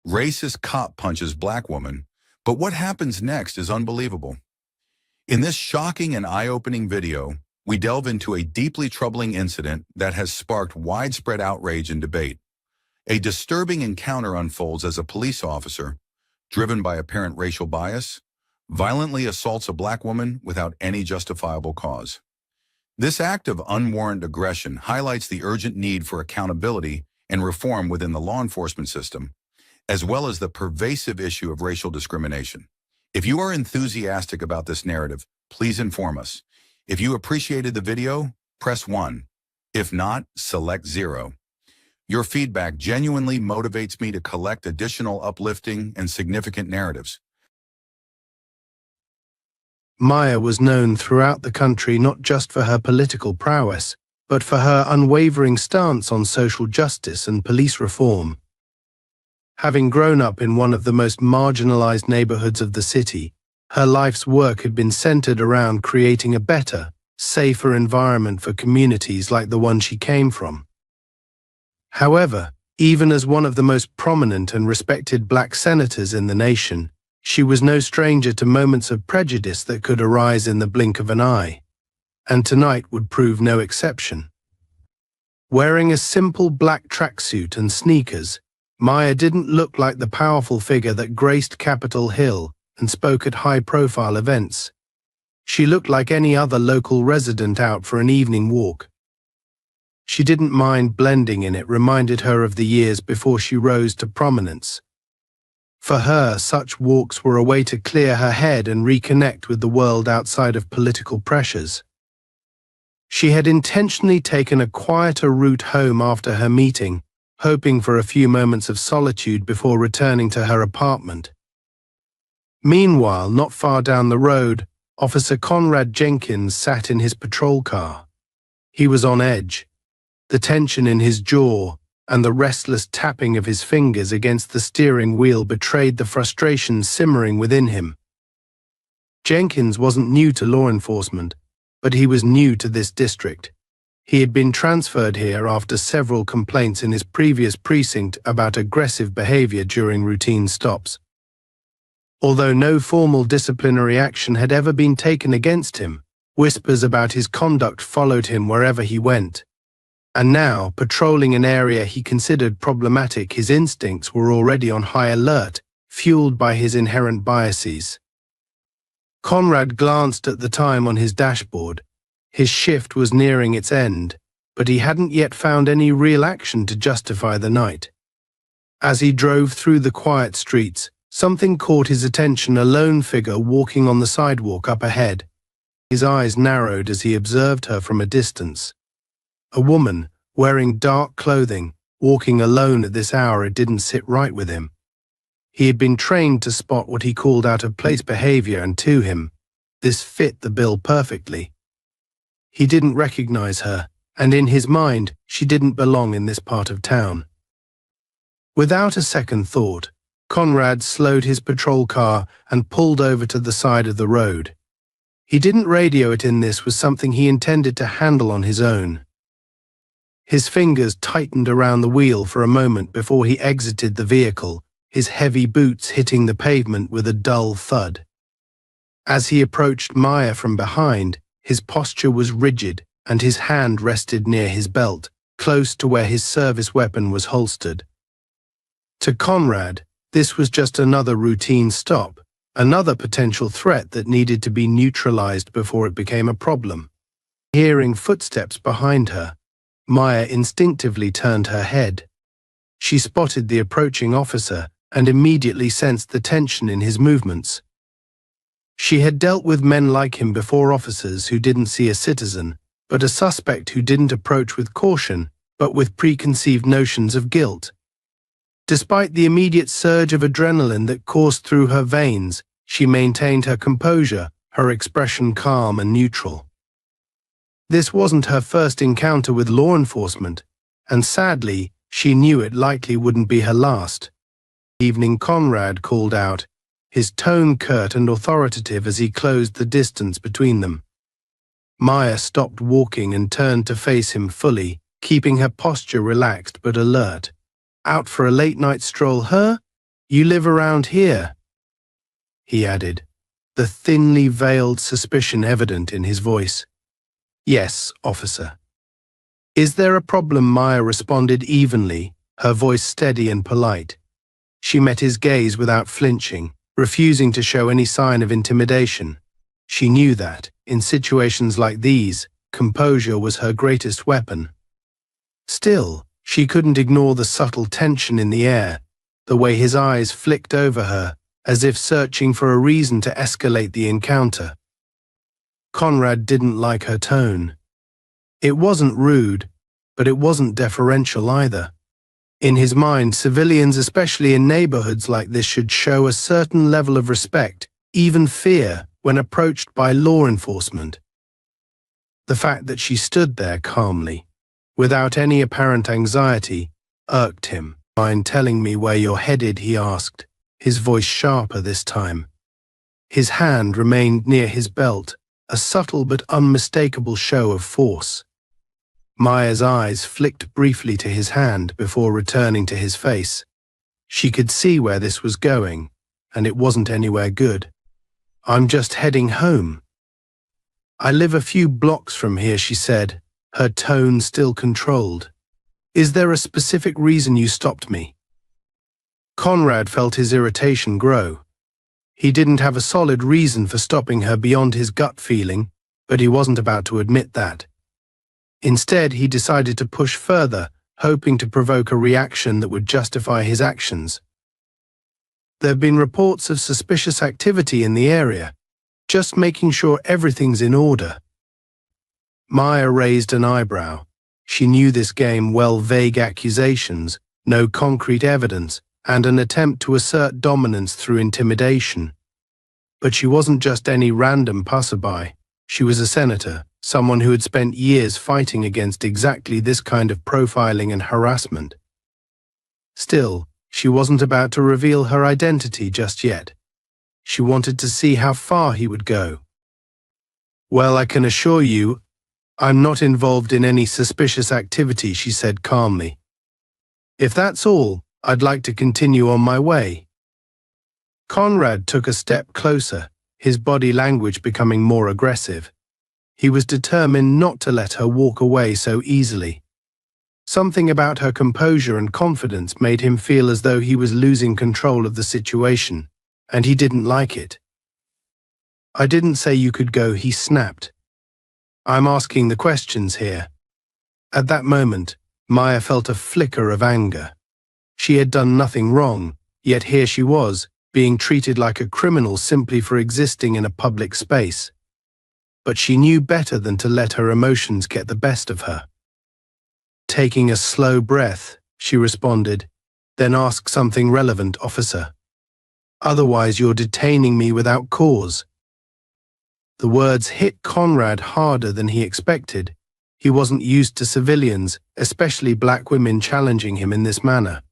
Racist cop punches black woman, but what happens next is unbelievable. In this shocking and eye-opening video, we delve into a deeply troubling incident that has sparked widespread outrage and debate. A disturbing encounter unfolds as a police officer, driven by apparent racial bias, violently assaults a black woman without any justifiable cause. This act of unwarranted aggression highlights the urgent need for accountability and reform within the law enforcement system, as well as the pervasive issue of racial discrimination. If you are enthusiastic about this narrative, please inform us. If you appreciated the video, press 1. If not, select 0. Your feedback genuinely motivates me to collect additional uplifting and significant narratives. Maya was known throughout the country not just for her political prowess, but for her unwavering stance on social justice and police reform. Having grown up in one of the most marginalized neighborhoods of the city, her life's work had been centered around creating a better, safer environment for communities like the one she came from. However, even as one of the most prominent and respected black senators in the nation, she was no stranger to moments of prejudice that could arise in the blink of an eye, and tonight would prove no exception. Wearing a simple black tracksuit and sneakers, Maya didn't look like the powerful figure that graced Capitol Hill and spoke at high-profile events. She looked like any other local resident out for an evening walk. She didn't mind blending in. It reminded her of the years before she rose to prominence. For her, such walks were a way to clear her head and reconnect with the world outside of political pressures. She had intentionally taken a quieter route home after her meeting, hoping for a few moments of solitude before returning to her apartment. Meanwhile, not far down the road, Officer Conrad Jenkins sat in his patrol car. He was on edge. The tension in his jaw and the restless tapping of his fingers against the steering wheel betrayed the frustration simmering within him. Jenkins wasn't new to law enforcement, but he was new to this district. He had been transferred here after several complaints in his previous precinct about aggressive behavior during routine stops. Although no formal disciplinary action had ever been taken against him, whispers about his conduct followed him wherever he went. And now, patrolling an area he considered problematic, his instincts were already on high alert, fueled by his inherent biases. Conrad glanced at the time on his dashboard. His shift was nearing its end, but he hadn't yet found any real action to justify the night. As he drove through the quiet streets, something caught his attention: a lone figure walking on the sidewalk up ahead. His eyes narrowed as he observed her from a distance. A woman, wearing dark clothing, walking alone at this hour. It didn't sit right with him. He had been trained to spot what he called out-of-place behavior, and to him, this fit the bill perfectly. He didn't recognize her, and in his mind, she didn't belong in this part of town. Without a second thought, Conrad slowed his patrol car and pulled over to the side of the road. He didn't radio it in. This was something he intended to handle on his own. His fingers tightened around the wheel for a moment before he exited the vehicle, his heavy boots hitting the pavement with a dull thud. As he approached Maya from behind, his posture was rigid and his hand rested near his belt, close to where his service weapon was holstered. To Conrad, this was just another routine stop, another potential threat that needed to be neutralized before it became a problem. Hearing footsteps behind her, Maya instinctively turned her head. She spotted the approaching officer and immediately sensed the tension in his movements. She had dealt with men like him before: officers who didn't see a citizen, but a suspect who didn't approach with caution, but with preconceived notions of guilt. Despite the immediate surge of adrenaline that coursed through her veins, she maintained her composure, her expression calm and neutral. This wasn't her first encounter with law enforcement, and sadly, she knew it likely wouldn't be her last. Evening, Conrad called out, his tone curt and authoritative as he closed the distance between them. Maya stopped walking and turned to face him fully, keeping her posture relaxed but alert. Out for a late-night stroll, huh? You live around here?" he added, the thinly veiled suspicion evident in his voice. "Yes, officer." "Is there a problem?" Maya responded evenly, her voice steady and polite. She met his gaze without flinching, refusing to show any sign of intimidation. She knew that, in situations like these, composure was her greatest weapon. Still, she couldn't ignore the subtle tension in the air, the way his eyes flicked over her, as if searching for a reason to escalate the encounter. Conrad didn't like her tone. It wasn't rude, but it wasn't deferential either. In his mind, civilians, especially in neighborhoods like this, should show a certain level of respect, even fear, when approached by law enforcement. The fact that she stood there calmly, without any apparent anxiety, irked him. "Mind telling me where you're headed?" he asked, his voice sharper this time. His hand remained near his belt, a subtle but unmistakable show of force. Maya's eyes flicked briefly to his hand before returning to his face. She could see where this was going, and it wasn't anywhere good. "I'm just heading home." "I live a few blocks from here," she said, her tone still controlled. "Is there a specific reason you stopped me?" Conrad felt his irritation grow. He didn't have a solid reason for stopping her beyond his gut feeling, but he wasn't about to admit that. Instead, he decided to push further, hoping to provoke a reaction that would justify his actions. "There have been reports of suspicious activity in the area. Just making sure everything's in order." Maya raised an eyebrow. She knew this game well: vague accusations, no concrete evidence, and an attempt to assert dominance through intimidation. But she wasn't just any random passerby. She was a senator, someone who had spent years fighting against exactly this kind of profiling and harassment. Still, she wasn't about to reveal her identity just yet. She wanted to see how far he would go. "Well, I can assure you, I'm not involved in any suspicious activity," she said calmly. "If that's all, I'd like to continue on my way." Conrad took a step closer, his body language becoming more aggressive. He was determined not to let her walk away so easily. Something about her composure and confidence made him feel as though he was losing control of the situation, and he didn't like it. "I didn't say you could go," he snapped. "I'm asking the questions here." At that moment, Maya felt a flicker of anger. She had done nothing wrong, yet here she was, being treated like a criminal simply for existing in a public space. But she knew better than to let her emotions get the best of her. Taking a slow breath, she responded, "Then ask something relevant, officer. Otherwise, you're detaining me without cause." The words hit Conrad harder than he expected. He wasn't used to civilians, especially black women, challenging him in this manner.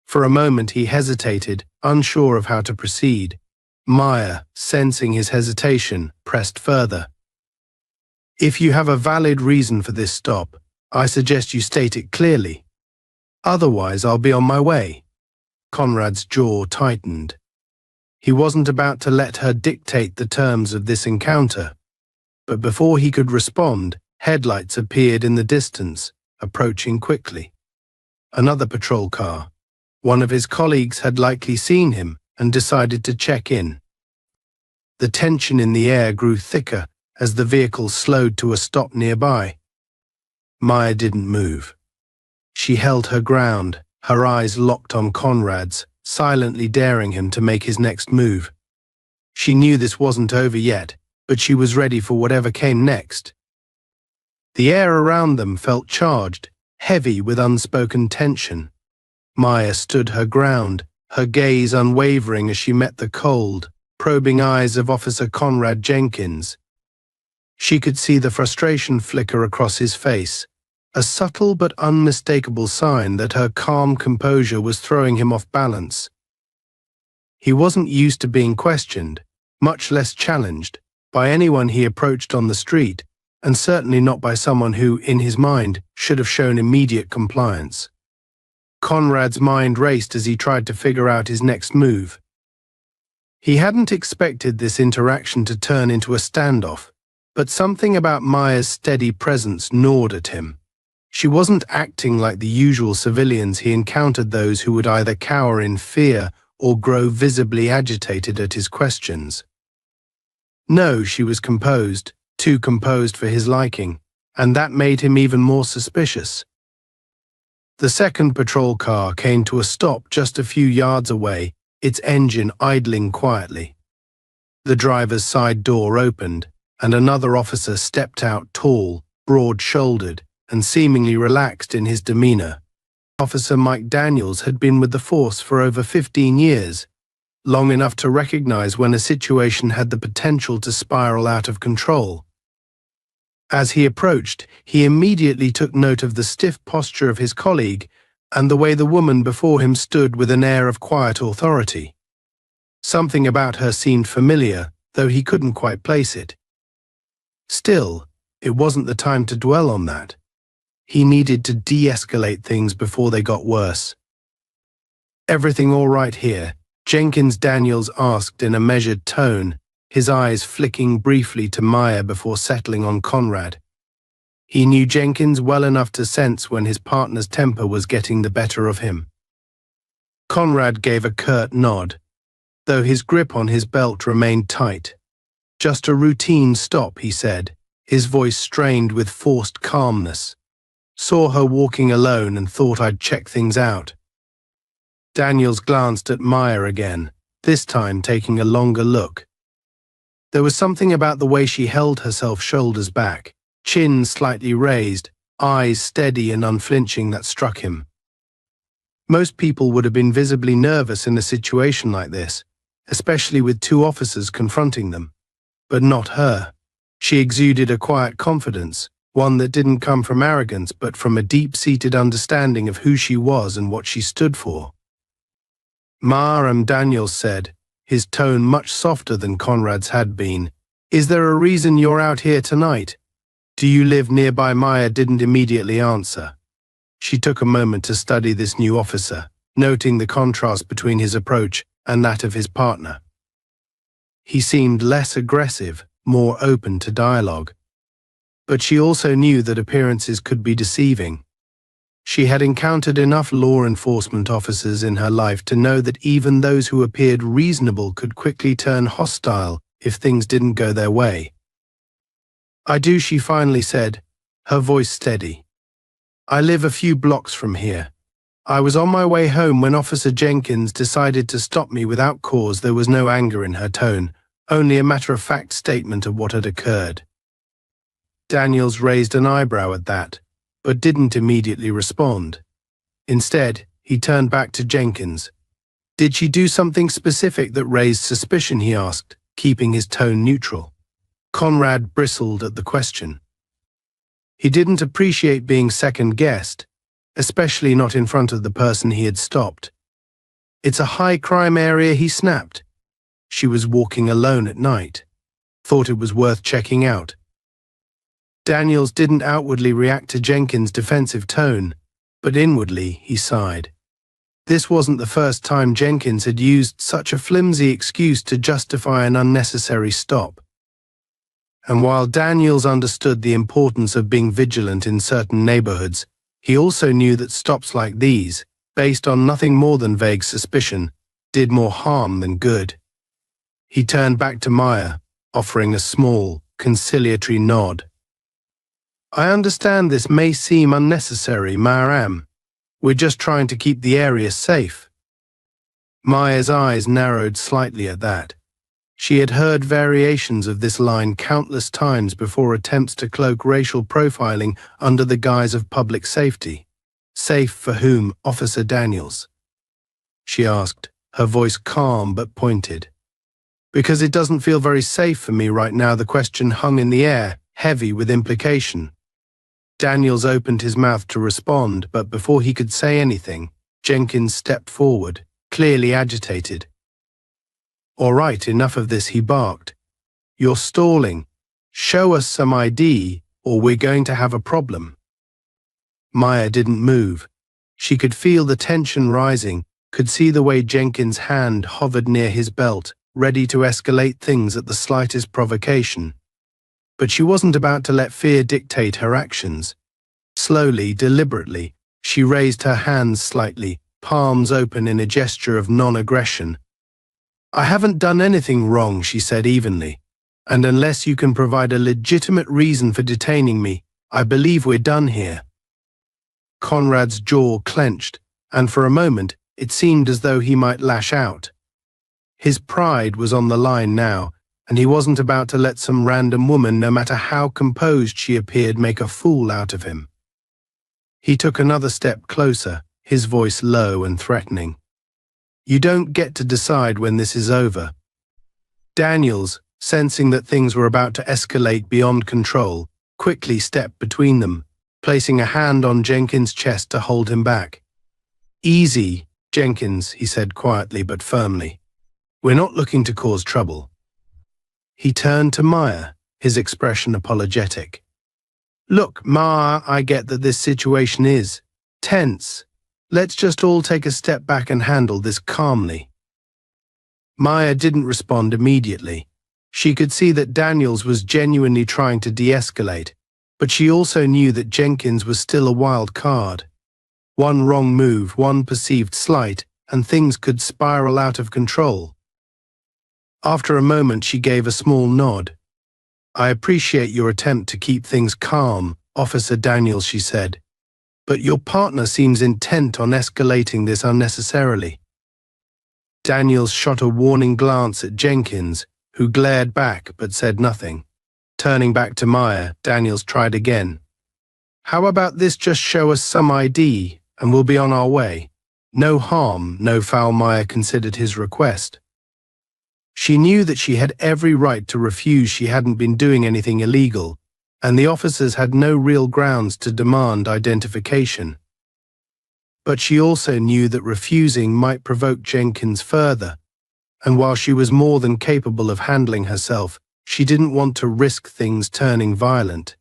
For a moment he hesitated, unsure of how to proceed. Maya, sensing his hesitation, pressed further. "If you have a valid reason for this stop, I suggest you state it clearly. Otherwise, I'll be on my way." Conrad's jaw tightened. He wasn't about to let her dictate the terms of this encounter. But before he could respond, headlights appeared in the distance, approaching quickly. Another patrol car. One of his colleagues had likely seen him and decided to check in. The tension in the air grew thicker as the vehicle slowed to a stop nearby. Maya didn't move. She held her ground, her eyes locked on Conrad's, silently daring him to make his next move. She knew this wasn't over yet, but she was ready for whatever came next. The air around them felt charged, heavy with unspoken tension. Maya stood her ground, her gaze unwavering as she met the cold, probing eyes of Officer Conrad Jenkins. She could see the frustration flicker across his face, a subtle but unmistakable sign that her calm composure was throwing him off balance. He wasn't used to being questioned, much less challenged, by anyone he approached on the street, and certainly not by someone who, in his mind, should have shown immediate compliance. Conrad's mind raced as he tried to figure out his next move. He hadn't expected this interaction to turn into a standoff, but something about Maya's steady presence gnawed at him. She wasn't acting like the usual civilians he encountered, those who would either cower in fear or grow visibly agitated at his questions. No, she was composed, too composed for his liking, and that made him even more suspicious. The second patrol car came to a stop just a few yards away, its engine idling quietly. The driver's side door opened, and another officer stepped out, tall, broad-shouldered, and seemingly relaxed in his demeanor. Officer Mike Daniels had been with the force for over 15 years, long enough to recognize when a situation had the potential to spiral out of control. As he approached, he immediately took note of the stiff posture of his colleague and the way the woman before him stood with an air of quiet authority. Something about her seemed familiar, though he couldn't quite place it. Still, it wasn't the time to dwell on that. He needed to de-escalate things before they got worse. "Everything all right here?" Jenkins Daniels asked in a measured tone, his eyes flicking briefly to Maya before settling on Conrad. He knew Jenkins well enough to sense when his partner's temper was getting the better of him. Conrad gave a curt nod, though his grip on his belt remained tight. "Just a routine stop," he said, his voice strained with forced calmness. "Saw her walking alone and thought I'd check things out." Daniels glanced at Maya again, this time taking a longer look. There was something about the way she held herself, shoulders back, chin slightly raised, eyes steady and unflinching, that struck him. Most people would have been visibly nervous in a situation like this, especially with two officers confronting them. But not her. She exuded a quiet confidence, one that didn't come from arrogance but from a deep-seated understanding of who she was and what she stood for. "Ma'am," Daniels said, his tone much softer than Conrad's had been, "is there a reason you're out here tonight? Do you live nearby?" Maya didn't immediately answer. She took a moment to study this new officer, noting the contrast between his approach and that of his partner. He seemed less aggressive, more open to dialogue. But she also knew that appearances could be deceiving. She had encountered enough law enforcement officers in her life to know that even those who appeared reasonable could quickly turn hostile if things didn't go their way. "I do," she finally said, her voice steady. "I live a few blocks from here. I was on my way home when Officer Jenkins decided to stop me without cause." There was no anger in her tone, only a matter-of-fact statement of what had occurred. Daniels raised an eyebrow at that, but didn't immediately respond. Instead, he turned back to Jenkins. "Did she do something specific that raised suspicion?" he asked, keeping his tone neutral. Conrad bristled at the question. He didn't appreciate being second-guessed, especially not in front of the person he had stopped. "It's a high-crime area," he snapped. "She was walking alone at night. Thought it was worth checking out." Daniels didn't outwardly react to Jenkins' defensive tone, but inwardly he sighed. This wasn't the first time Jenkins had used such a flimsy excuse to justify an unnecessary stop. And while Daniels understood the importance of being vigilant in certain neighborhoods, he also knew that stops like these, based on nothing more than vague suspicion, did more harm than good. He turned back to Maya, offering a small, conciliatory nod. "I understand this may seem unnecessary, ma'am. We're just trying to keep the area safe." Maya's eyes narrowed slightly at that. She had heard variations of this line countless times before, attempts to cloak racial profiling under the guise of public safety. "Safe for whom, Officer Daniels?" she asked, her voice calm but pointed. "Because it doesn't feel very safe for me right now." The question hung in the air, heavy with implication. Daniels opened his mouth to respond, but before he could say anything, Jenkins stepped forward, clearly agitated. "All right, enough of this," he barked. "You're stalling. Show us some ID, or we're going to have a problem." Maya didn't move. She could feel the tension rising, could see the way Jenkins' hand hovered near his belt, ready to escalate things at the slightest provocation. But she wasn't about to let fear dictate her actions. Slowly, deliberately, she raised her hands slightly, palms open in a gesture of non-aggression. "I haven't done anything wrong," she said evenly. "And unless you can provide a legitimate reason for detaining me, I believe we're done here." Conrad's jaw clenched, and for a moment it seemed as though he might lash out. His pride was on the line now, and he wasn't about to let some random woman, no matter how composed she appeared, make a fool out of him. He took another step closer, his voice low and threatening. "You don't get to decide when this is over." Daniels, sensing that things were about to escalate beyond control, quickly stepped between them, placing a hand on Jenkins' chest to hold him back. "Easy, Jenkins," he said quietly but firmly. "We're not looking to cause trouble." He turned to Maya, his expression apologetic. "Look, Ma, I get that this situation is tense. Let's just all take a step back and handle this calmly." Maya didn't respond immediately. She could see that Daniels was genuinely trying to de-escalate, but she also knew that Jenkins was still a wild card. One wrong move, one perceived slight, and things could spiral out of control. After a moment, she gave a small nod. "I appreciate your attempt to keep things calm, Officer Daniels," she said. "But your partner seems intent on escalating this unnecessarily." Daniels shot a warning glance at Jenkins, who glared back but said nothing. Turning back to Maya, Daniels tried again. "How about this? Just show us some ID, and we'll be on our way. No harm, no foul." Maya considered his request. She knew that she had every right to refuse. She hadn't been doing anything illegal, and the officers had no real grounds to demand identification. But she also knew that refusing might provoke Jenkins further, and while she was more than capable of handling herself, she didn't want to risk things turning violent.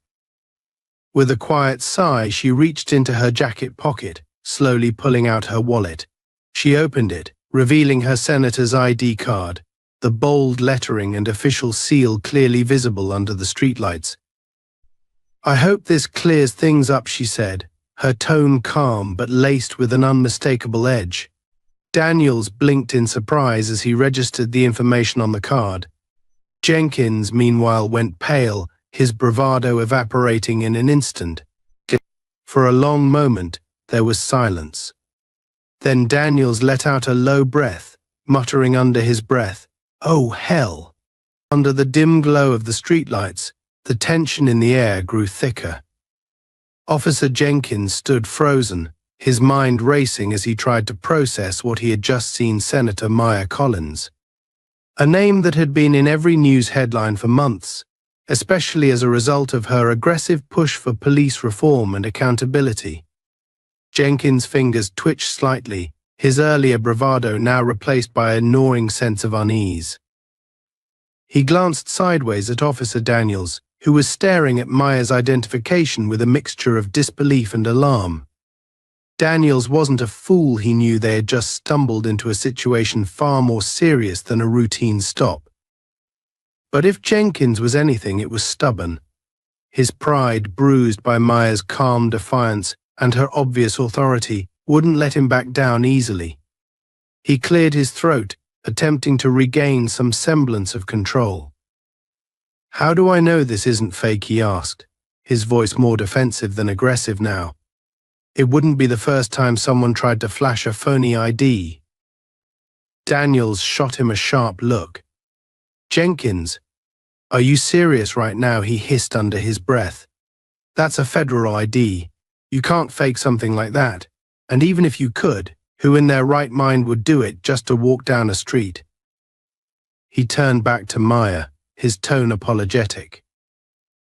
With a quiet sigh, she reached into her jacket pocket, slowly pulling out her wallet. She opened it, revealing her senator's ID card, the bold lettering and official seal clearly visible under the streetlights. "I hope this clears things up," she said, her tone calm but laced with an unmistakable edge. Daniels blinked in surprise as he registered the information on the card. Jenkins, meanwhile, went pale, his bravado evaporating in an instant. For a long moment, there was silence. Then Daniels let out a low breath, muttering under his breath, "Oh, hell!" Under the dim glow of the streetlights, the tension in the air grew thicker. Officer Jenkins stood frozen, his mind racing as he tried to process what he had just seen: Senator Maya Collins. A name that had been in every news headline for months, especially as a result of her aggressive push for police reform and accountability. Jenkins' fingers twitched slightly, his earlier bravado now replaced by a gnawing sense of unease. He glanced sideways at Officer Daniels, who was staring at Maya's identification with a mixture of disbelief and alarm. Daniels wasn't a fool. He knew they had just stumbled into a situation far more serious than a routine stop. But if Jenkins was anything, it was stubborn. His pride, bruised by Maya's calm defiance and her obvious authority, wouldn't let him back down easily. He cleared his throat, attempting to regain some semblance of control. "How do I know this isn't fake?" he asked, his voice more defensive than aggressive now. It wouldn't be the first time someone tried to flash a phony ID. Daniels shot him a sharp look. "Jenkins, are you serious right now?" he hissed under his breath. "That's a federal ID. You can't fake something like that. And even if you could, who in their right mind would do it just to walk down a street?" He turned back to Maya, his tone apologetic.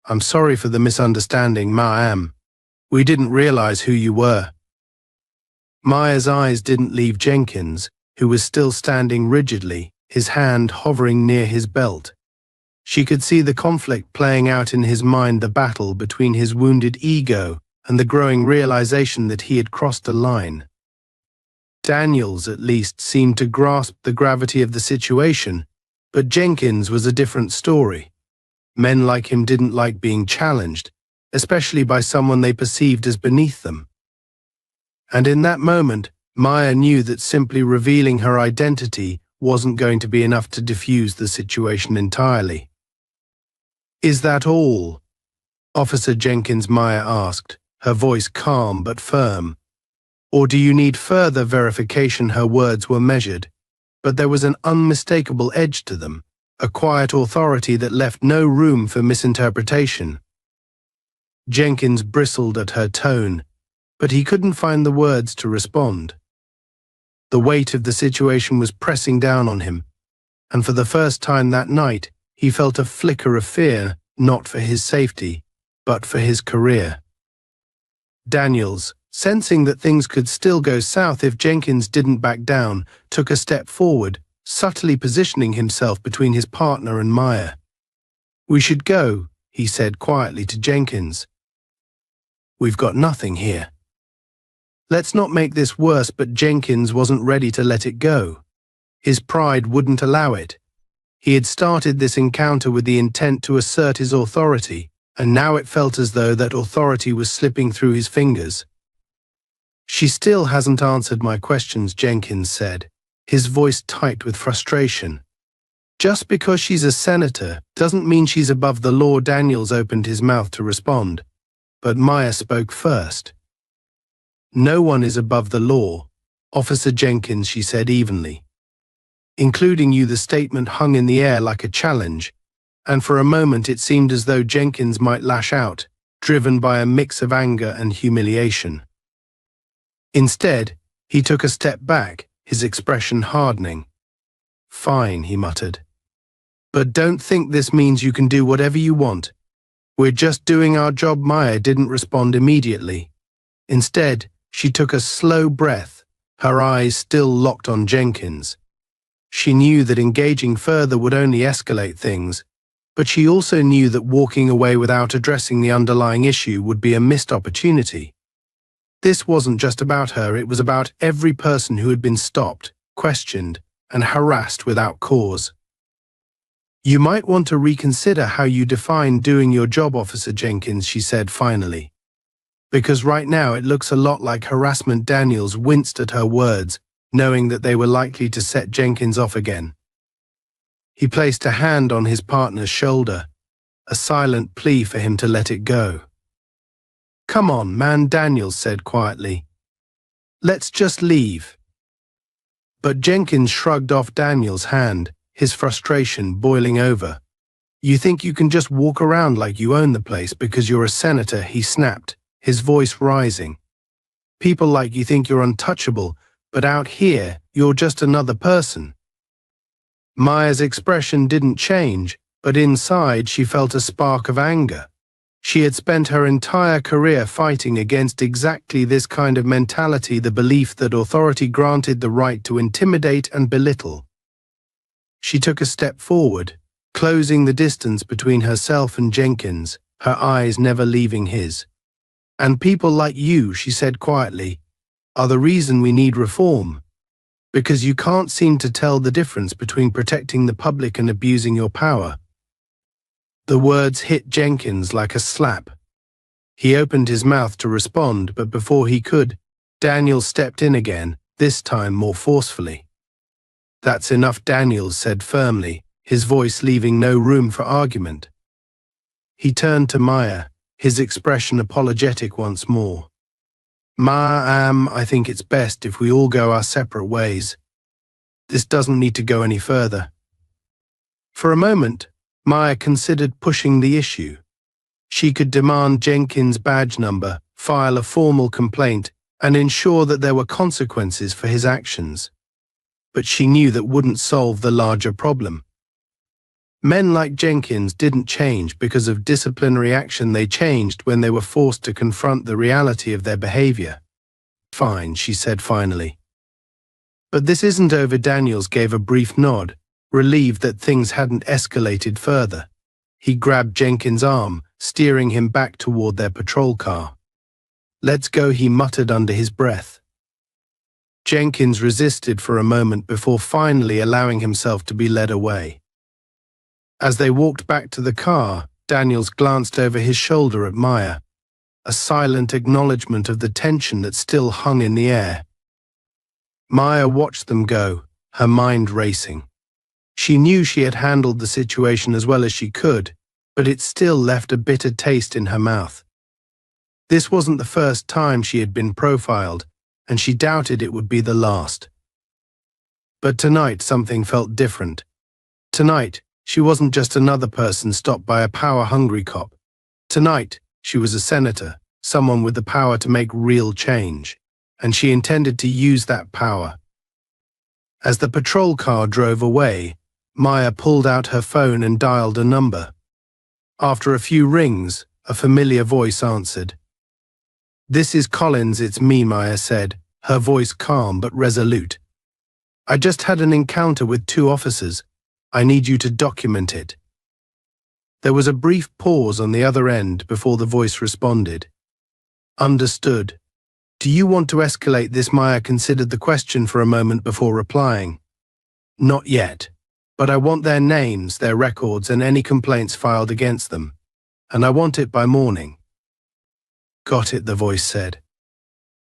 "I'm sorry for the misunderstanding, ma'am. We didn't realize who you were." Maya's eyes didn't leave Jenkins, who was still standing rigidly, his hand hovering near his belt. She could see the conflict playing out in his mind, the battle between his wounded ego and the growing realization that he had crossed a line. Daniels, at least, seemed to grasp the gravity of the situation, but Jenkins was a different story. Men like him didn't like being challenged, especially by someone they perceived as beneath them. And in that moment, Maya knew that simply revealing her identity wasn't going to be enough to diffuse the situation entirely. "Is that all?" Officer Jenkins, Maya asked, her voice calm but firm. "Or do you need further verification?" Her words were measured, but there was an unmistakable edge to them, a quiet authority that left no room for misinterpretation. Jenkins bristled at her tone, but he couldn't find the words to respond. The weight of the situation was pressing down on him, and for the first time that night, he felt a flicker of fear, not for his safety, but for his career. Daniels, sensing that things could still go south if Jenkins didn't back down, took a step forward, subtly positioning himself between his partner and Maya. "We should go," he said quietly to Jenkins. "We've got nothing here." "Let's not make this worse," but Jenkins wasn't ready to let it go. His pride wouldn't allow it. He had started this encounter with the intent to assert his authority, and now it felt as though that authority was slipping through his fingers. "She still hasn't answered my questions," Jenkins said, his voice tight with frustration. "Just because she's a senator doesn't mean she's above the law." Daniels opened his mouth to respond, but Maya spoke first. "No one is above the law, Officer Jenkins," she said evenly. "Including you." The statement hung in the air like a challenge, and for a moment it seemed as though Jenkins might lash out, driven by a mix of anger and humiliation. Instead, he took a step back, his expression hardening. "Fine," he muttered. "But don't think this means you can do whatever you want. We're just doing our job." Maya didn't respond immediately. Instead, she took a slow breath, her eyes still locked on Jenkins. She knew that engaging further would only escalate things, but she also knew that walking away without addressing the underlying issue would be a missed opportunity. This wasn't just about her, it was about every person who had been stopped, questioned, and harassed without cause. "You might want to reconsider how you define doing your job, Officer Jenkins," she said finally. "Because right now it looks a lot like harassment." Daniels winced at her words, knowing that they were likely to set Jenkins off again. He placed a hand on his partner's shoulder, a silent plea for him to let it go. "Come on, man," Daniels said quietly. "Let's just leave." But Jenkins shrugged off Daniels' hand, his frustration boiling over. "You think you can just walk around like you own the place because you're a senator?" he snapped, his voice rising. "People like you think you're untouchable, but out here, you're just another person." Maya's expression didn't change, but inside she felt a spark of anger. She had spent her entire career fighting against exactly this kind of mentality, the belief that authority granted the right to intimidate and belittle. She took a step forward, closing the distance between herself and Jenkins, her eyes never leaving his. "And people like you," she said quietly, "are the reason we need reform. Because you can't seem to tell the difference between protecting the public and abusing your power." The words hit Jenkins like a slap. He opened his mouth to respond, but before he could, Daniels stepped in again, this time more forcefully. "That's enough," Daniels said firmly, his voice leaving no room for argument. He turned to Maya, his expression apologetic once more. I think it's best if we all go our separate ways. This doesn't need to go any further." For a moment, Maya considered pushing the issue. She could demand Jenkins' badge number, file a formal complaint, and ensure that there were consequences for his actions. But she knew that wouldn't solve the larger problem. Men like Jenkins didn't change because of disciplinary action, they changed when they were forced to confront the reality of their behavior. "Fine," she said finally. "But this isn't over." Daniels gave a brief nod, relieved that things hadn't escalated further. He grabbed Jenkins' arm, steering him back toward their patrol car. "Let's go," he muttered under his breath. Jenkins resisted for a moment before finally allowing himself to be led away. As they walked back to the car, Daniels glanced over his shoulder at Maya, a silent acknowledgement of the tension that still hung in the air. Maya watched them go, her mind racing. She knew she had handled the situation as well as she could, but it still left a bitter taste in her mouth. This wasn't the first time she had been profiled, and she doubted it would be the last. But tonight something felt different. Tonight, she wasn't just another person stopped by a power-hungry cop. Tonight, she was a senator, someone with the power to make real change, and she intended to use that power. As the patrol car drove away, Maya pulled out her phone and dialed a number. After a few rings, a familiar voice answered. "This is Collins, it's me," Maya said, her voice calm but resolute. "I just had an encounter with 2 officers. I need you to document it." There was a brief pause on the other end before the voice responded. "Understood. Do you want to escalate this?" Maya considered the question for a moment before replying. "Not yet, but I want their names, their records, and any complaints filed against them. And I want it by morning." "Got it," the voice said.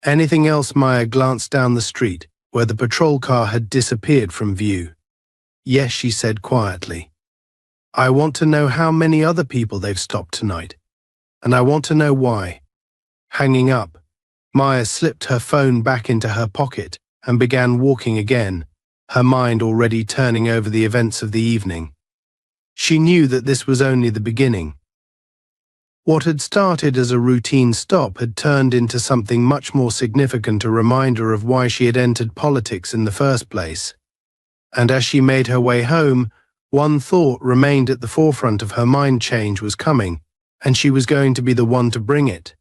"Anything else?" Maya glanced down the street, where the patrol car had disappeared from view. "Yes," she said quietly. "I want to know how many other people they've stopped tonight. And I want to know why." Hanging up, Maya slipped her phone back into her pocket and began walking again, her mind already turning over the events of the evening. She knew that this was only the beginning. What had started as a routine stop had turned into something much more significant, a reminder of why she had entered politics in the first place. And as she made her way home, one thought remained at the forefront of her mind: change was coming, and she was going to be the one to bring it.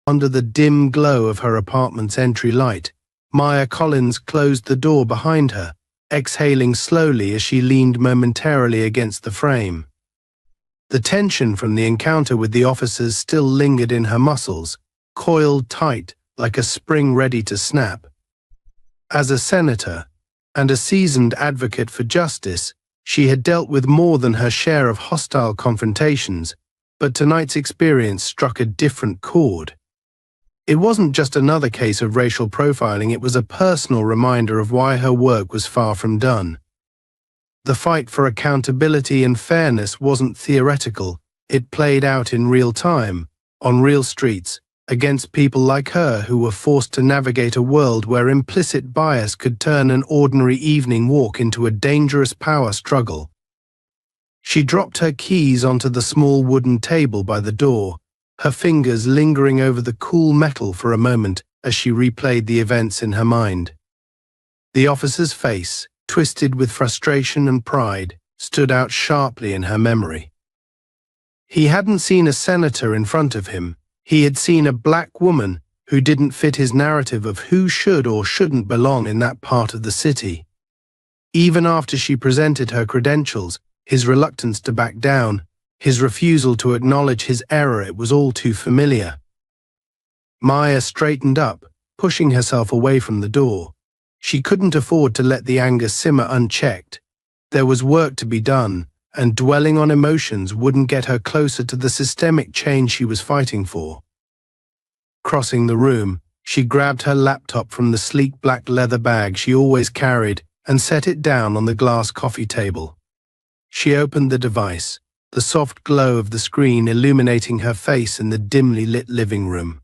Under the dim glow of her apartment's entry light, Maya Collins closed the door behind her, exhaling slowly as she leaned momentarily against the frame. The tension from the encounter with the officers still lingered in her muscles, coiled tight like a spring ready to snap. As a senator and a seasoned advocate for justice, she had dealt with more than her share of hostile confrontations, but tonight's experience struck a different chord. It wasn't just another case of racial profiling, it was a personal reminder of why her work was far from done. The fight for accountability and fairness wasn't theoretical, it played out in real time, on real streets, against people like her who were forced to navigate a world where implicit bias could turn an ordinary evening walk into a dangerous power struggle. She dropped her keys onto the small wooden table by the door, her fingers lingering over the cool metal for a moment as she replayed the events in her mind. The officer's face, twisted with frustration and pride, stood out sharply in her memory. He hadn't seen a senator in front of him, he had seen a black woman who didn't fit his narrative of who should or shouldn't belong in that part of the city. Even after she presented her credentials, his reluctance to back down, his refusal to acknowledge his error, it was all too familiar. Maya straightened up, pushing herself away from the door. She couldn't afford to let the anger simmer unchecked. There was work to be done, and dwelling on emotions wouldn't get her closer to the systemic change she was fighting for. Crossing the room, she grabbed her laptop from the sleek black leather bag she always carried and set it down on the glass coffee table. She opened the device, the soft glow of the screen illuminating her face in the dimly lit living room.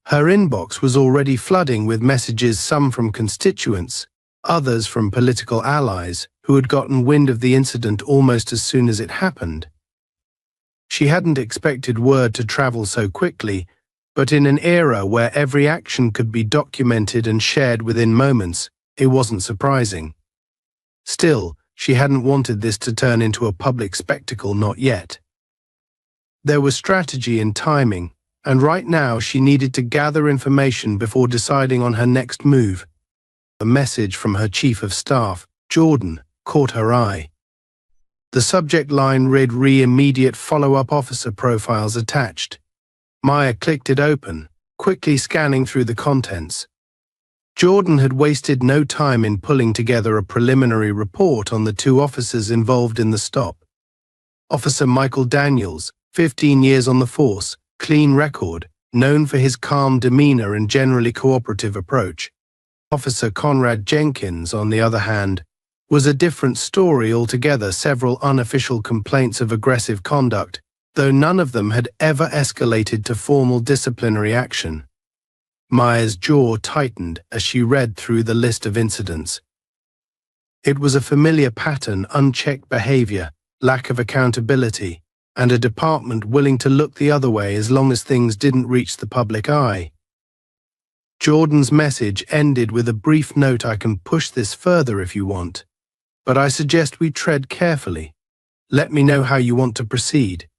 Her inbox was already flooding with messages, some from constituents, others from political allies who had gotten wind of the incident almost as soon as it happened. She hadn't expected word to travel so quickly, but in an era where every action could be documented and shared within moments, it wasn't surprising. Still, she hadn't wanted this to turn into a public spectacle, not yet. There was strategy in timing, and right now she needed to gather information before deciding on her next move. A message from her chief of staff, Jordan, caught her eye. The subject line read, "Immediate follow-up officer profiles attached." Maya clicked it open, quickly scanning through the contents. Jordan had wasted no time in pulling together a preliminary report on the two officers involved in the stop. Officer Michael Daniels, 15 years on the force, clean record, known for his calm demeanor and generally cooperative approach. Officer Conrad Jenkins, on the other hand, was a different story altogether. Several unofficial complaints of aggressive conduct, though none of them had ever escalated to formal disciplinary action. Maya's jaw tightened as she read through the list of incidents. It was a familiar pattern: unchecked behavior, lack of accountability, and a department willing to look the other way as long as things didn't reach the public eye. Jordan's message ended with a brief note: "I can push this further if you want, but I suggest we tread carefully. Let me know how you want to proceed."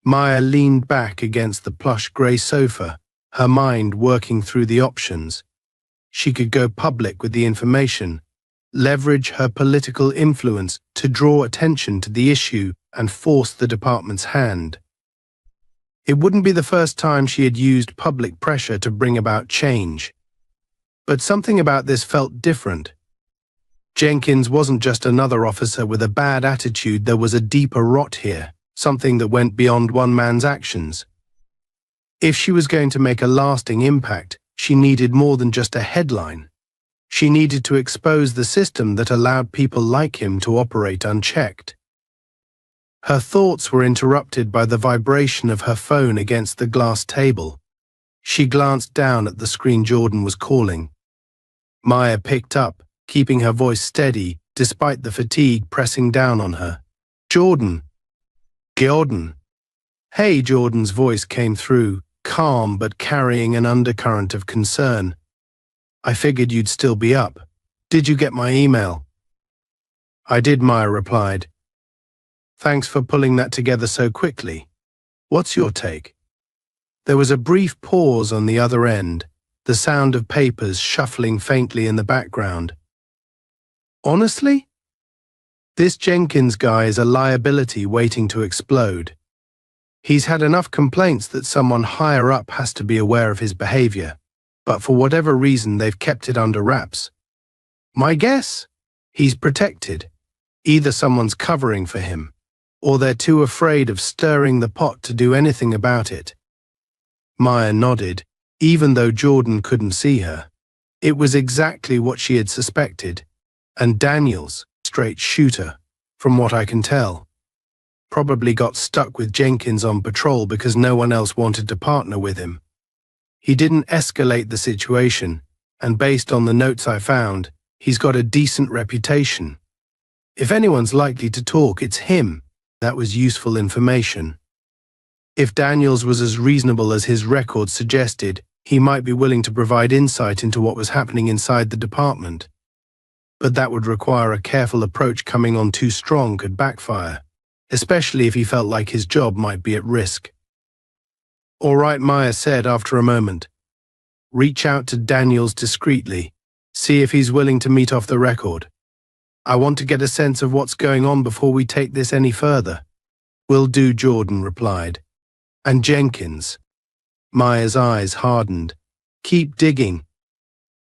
Maya leaned back against the plush grey sofa, her mind working through the options. She could go public with the information, leverage her political influence to draw attention to the issue and force the department's hand. It wouldn't be the first time she had used public pressure to bring about change. But something about this felt different. Jenkins wasn't just another officer with a bad attitude. There was a deeper rot here, something that went beyond one man's actions. If she was going to make a lasting impact, she needed more than just a headline. She needed to expose the system that allowed people like him to operate unchecked. Her thoughts were interrupted by the vibration of her phone against the glass table. She glanced down at the screen. Jordan was calling. Maya picked up, keeping her voice steady despite the fatigue pressing down on her. "Jordan." "Gordon." "Hey," Jordan's voice came through, calm but carrying an undercurrent of concern. "I figured you'd still be up. Did you get my email?" "I did," Maya replied. "Thanks for pulling that together so quickly. What's your take?" There was a brief pause on the other end, the sound of papers shuffling faintly in the background. "Honestly? This Jenkins guy is a liability waiting to explode. He's had enough complaints that someone higher up has to be aware of his behavior, but for whatever reason they've kept it under wraps. My guess? He's protected. Either someone's covering for him, or they're too afraid of stirring the pot to do anything about it." Maya nodded, even though Jordan couldn't see her. It was exactly what she had suspected. And Daniels, straight shooter, from what I can tell, probably got stuck with Jenkins on patrol because no one else wanted to partner with him. He didn't escalate the situation, and based on the notes I found, he's got a decent reputation. If anyone's likely to talk, it's him. That was useful information. If Daniels was as reasonable as his record suggested, he might be willing to provide insight into what was happening inside the department. But that would require a careful approach. Coming on too strong could backfire, especially if he felt like his job might be at risk. "All right," Maya said after a moment. "Reach out to Daniels discreetly. See if he's willing to meet off the record. I want to get a sense of what's going on before we take this any further." "Will do," Jordan replied. "And Jenkins?" Maya's eyes hardened. "Keep digging.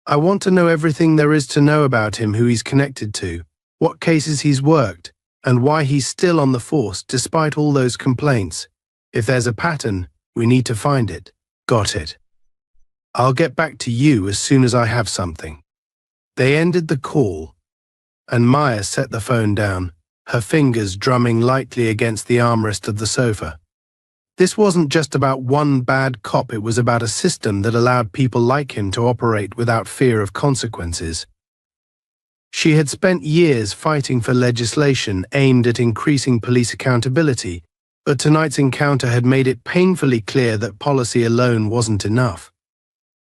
I want to know everything there is to know about him, who he's connected to, what cases he's worked, and why he's still on the force despite all those complaints. If there's a pattern, we need to find it." "Got it. I'll get back to you as soon as I have something." They ended the call, and Maya set the phone down, her fingers drumming lightly against the armrest of the sofa. This wasn't just about one bad cop. It was about a system that allowed people like him to operate without fear of consequences. She had spent years fighting for legislation aimed at increasing police accountability, but tonight's encounter had made it painfully clear that policy alone wasn't enough.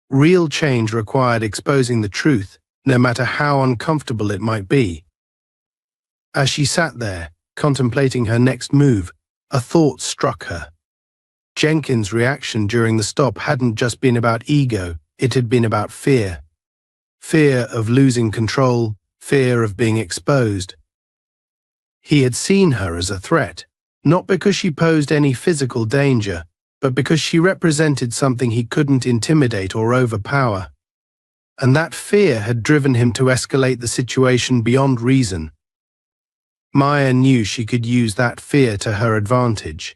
Real change required exposing the truth, no matter how uncomfortable it might be. As she sat there, contemplating her next move, a thought struck her. Jenkins' reaction during the stop hadn't just been about ego, it had been about fear. Fear of losing control, fear of being exposed. He had seen her as a threat, not because she posed any physical danger, but because she represented something he couldn't intimidate or overpower. and that fear had driven him to escalate the situation beyond reason. Maya knew she could use that fear to her advantage.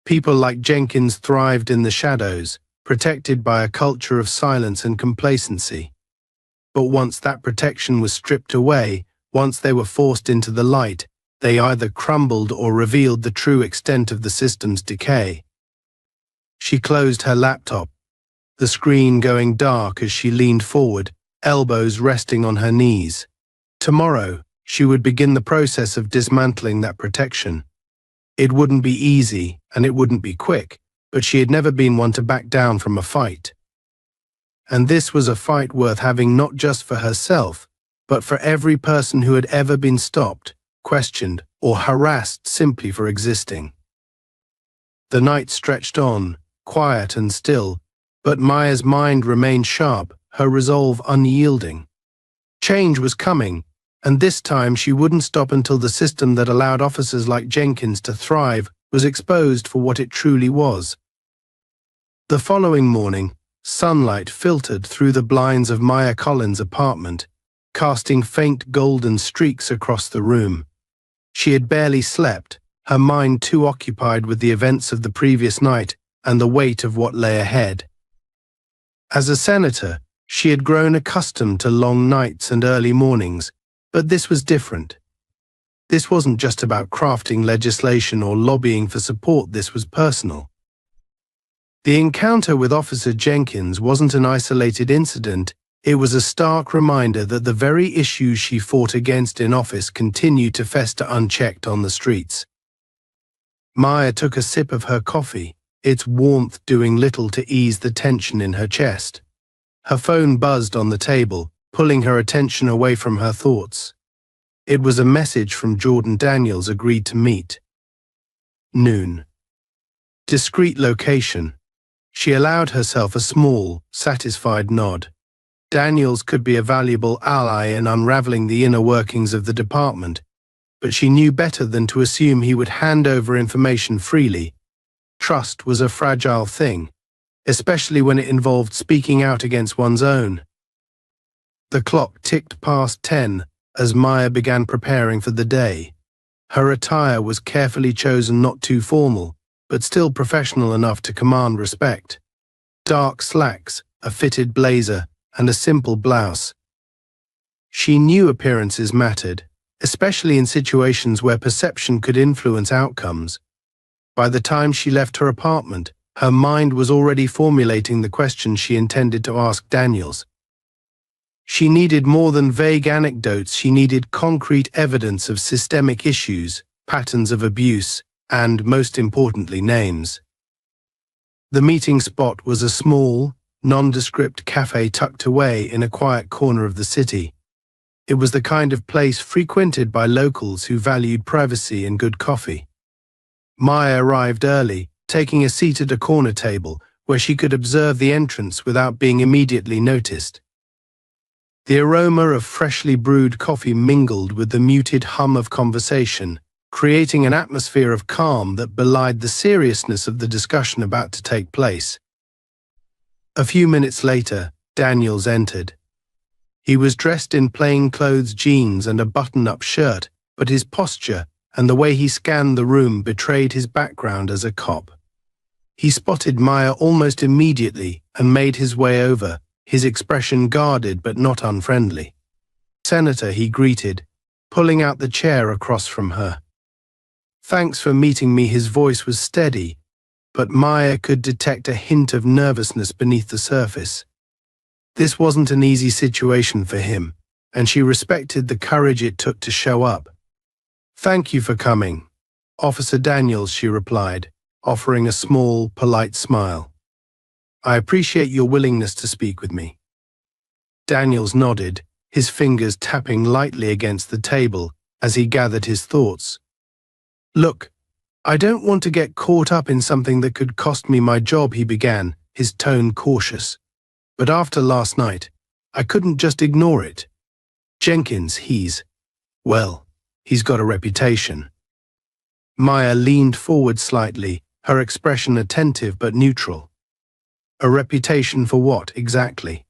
People like Jenkins thrived in the shadows, protected by a culture of silence and complacency. But once that protection was stripped away, once they were forced into the light, they either crumbled or revealed the true extent of the system's decay. She closed her laptop, the screen going dark as she leaned forward, elbows resting on her knees. Tomorrow, she would begin the process of dismantling that protection. It wouldn't be easy, and it wouldn't be quick, but she had never been one to back down from a fight. And this was a fight worth having not just for herself, but for every person who had ever been stopped, questioned, or harassed simply for existing. The night stretched on, quiet and still, but Maya's mind remained sharp, her resolve unyielding. Change was coming, and this time she wouldn't stop until the system that allowed officers like Jenkins to thrive was exposed for what it truly was. The following morning, sunlight filtered through the blinds of Maya Collins' apartment, casting faint golden streaks across the room. She had barely slept, her mind too occupied with the events of the previous night and the weight of what lay ahead. As a senator, she had grown accustomed to long nights and early mornings, but this was different. This wasn't just about crafting legislation or lobbying for support, this was personal. The encounter with Officer Jenkins wasn't an isolated incident, it was a stark reminder that the very issues she fought against in office continued to fester unchecked on the streets. Maya took a sip of her coffee, its warmth doing little to ease the tension in her chest. Her phone buzzed on the table, pulling her attention away from her thoughts. It was a message from Jordan Daniels, agreed to meet. Noon. Discreet location. She allowed herself a small, satisfied nod. Daniels could be a valuable ally in unraveling the inner workings of the department, but she knew better than to assume he would hand over information freely. Trust was a fragile thing, especially when it involved speaking out against one's own. The clock ticked past 10 as Maya began preparing for the day. Her attire was carefully chosen, not too formal, but still professional enough to command respect. Dark slacks, a fitted blazer, and a simple blouse. She knew appearances mattered, especially in situations where perception could influence outcomes. By the time she left her apartment, her mind was already formulating the questions she intended to ask Daniels. She needed more than vague anecdotes, she needed concrete evidence of systemic issues, patterns of abuse, and, most importantly, names. The meeting spot was a small, nondescript cafe tucked away in a quiet corner of the city. It was the kind of place frequented by locals who valued privacy and good coffee. Maya arrived early, taking a seat at a corner table where she could observe the entrance without being immediately noticed. The aroma of freshly brewed coffee mingled with the muted hum of conversation, creating an atmosphere of calm that belied the seriousness of the discussion about to take place. A few minutes later, Daniels entered. He was dressed in plainclothes jeans and a button-up shirt, but his posture and the way he scanned the room betrayed his background as a cop. He spotted Maya almost immediately and made his way over, his expression guarded but not unfriendly. "Senator," he greeted, pulling out the chair across from her. "Thanks for meeting me." His voice was steady, but Maya could detect a hint of nervousness beneath the surface. This wasn't an easy situation for him, and she respected the courage it took to show up. "Thank you for coming, Officer Daniels," she replied, offering a small, polite smile. "I appreciate your willingness to speak with me." Daniels nodded, his fingers tapping lightly against the table as he gathered his thoughts. "Look, I don't want to get caught up in something that could cost me my job," he began, his tone cautious. "But after last night, I couldn't just ignore it. Jenkins, he's got a reputation." Maya leaned forward slightly, her expression attentive but neutral. "A reputation for what, exactly?"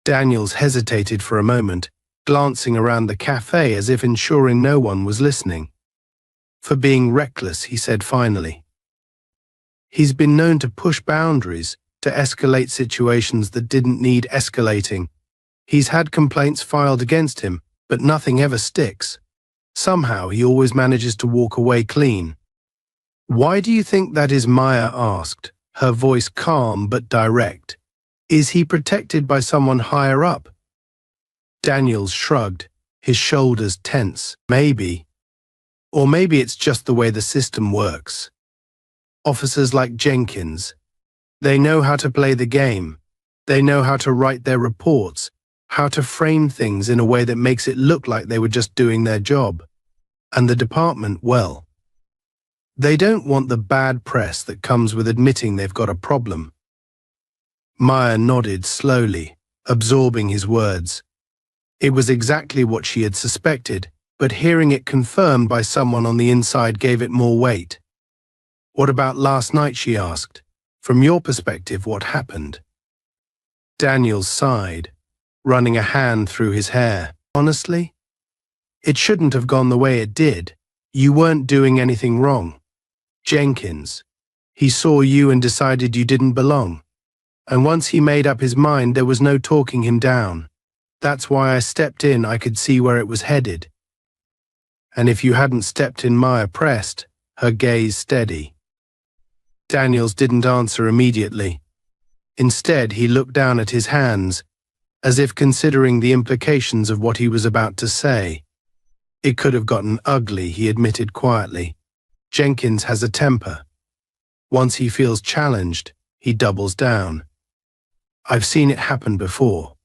Daniels hesitated for a moment, glancing around the cafe as if ensuring no one was listening. "For being reckless," he said finally. He's been known to push boundaries, to escalate situations that didn't need escalating. He's had complaints filed against him, but nothing ever sticks. Somehow he always manages to walk away clean. "Why do you think that is?" Maya asked, her voice calm but direct. "Is he protected by someone higher up?" Daniels shrugged, his shoulders tense. "Maybe. Or maybe it's just the way the system works. Officers like Jenkins, they know how to play the game. They know how to write their reports, how to frame things in a way that makes it look like they were just doing their job. And the department, well, they don't want the bad press that comes with admitting they've got a problem." Maya nodded slowly, absorbing his words. It was exactly what she had suspected, but hearing it confirmed by someone on the inside gave it more weight. "What about last night?" she asked. "From your perspective, what happened?" Daniels sighed, running a hand through his hair. "Honestly, it shouldn't have gone the way it did. You weren't doing anything wrong. Jenkins, he saw you and decided you didn't belong. And once he made up his mind, there was no talking him down. That's why I stepped in. I could see where it was headed." "And if you hadn't stepped in," Maya pressed, her gaze steady. Daniels didn't answer immediately. Instead, he looked down at his hands, as if considering the implications of what he was about to say. "It could have gotten ugly," he admitted quietly. "Jenkins has a temper. Once he feels challenged, he doubles down. I've seen it happen before."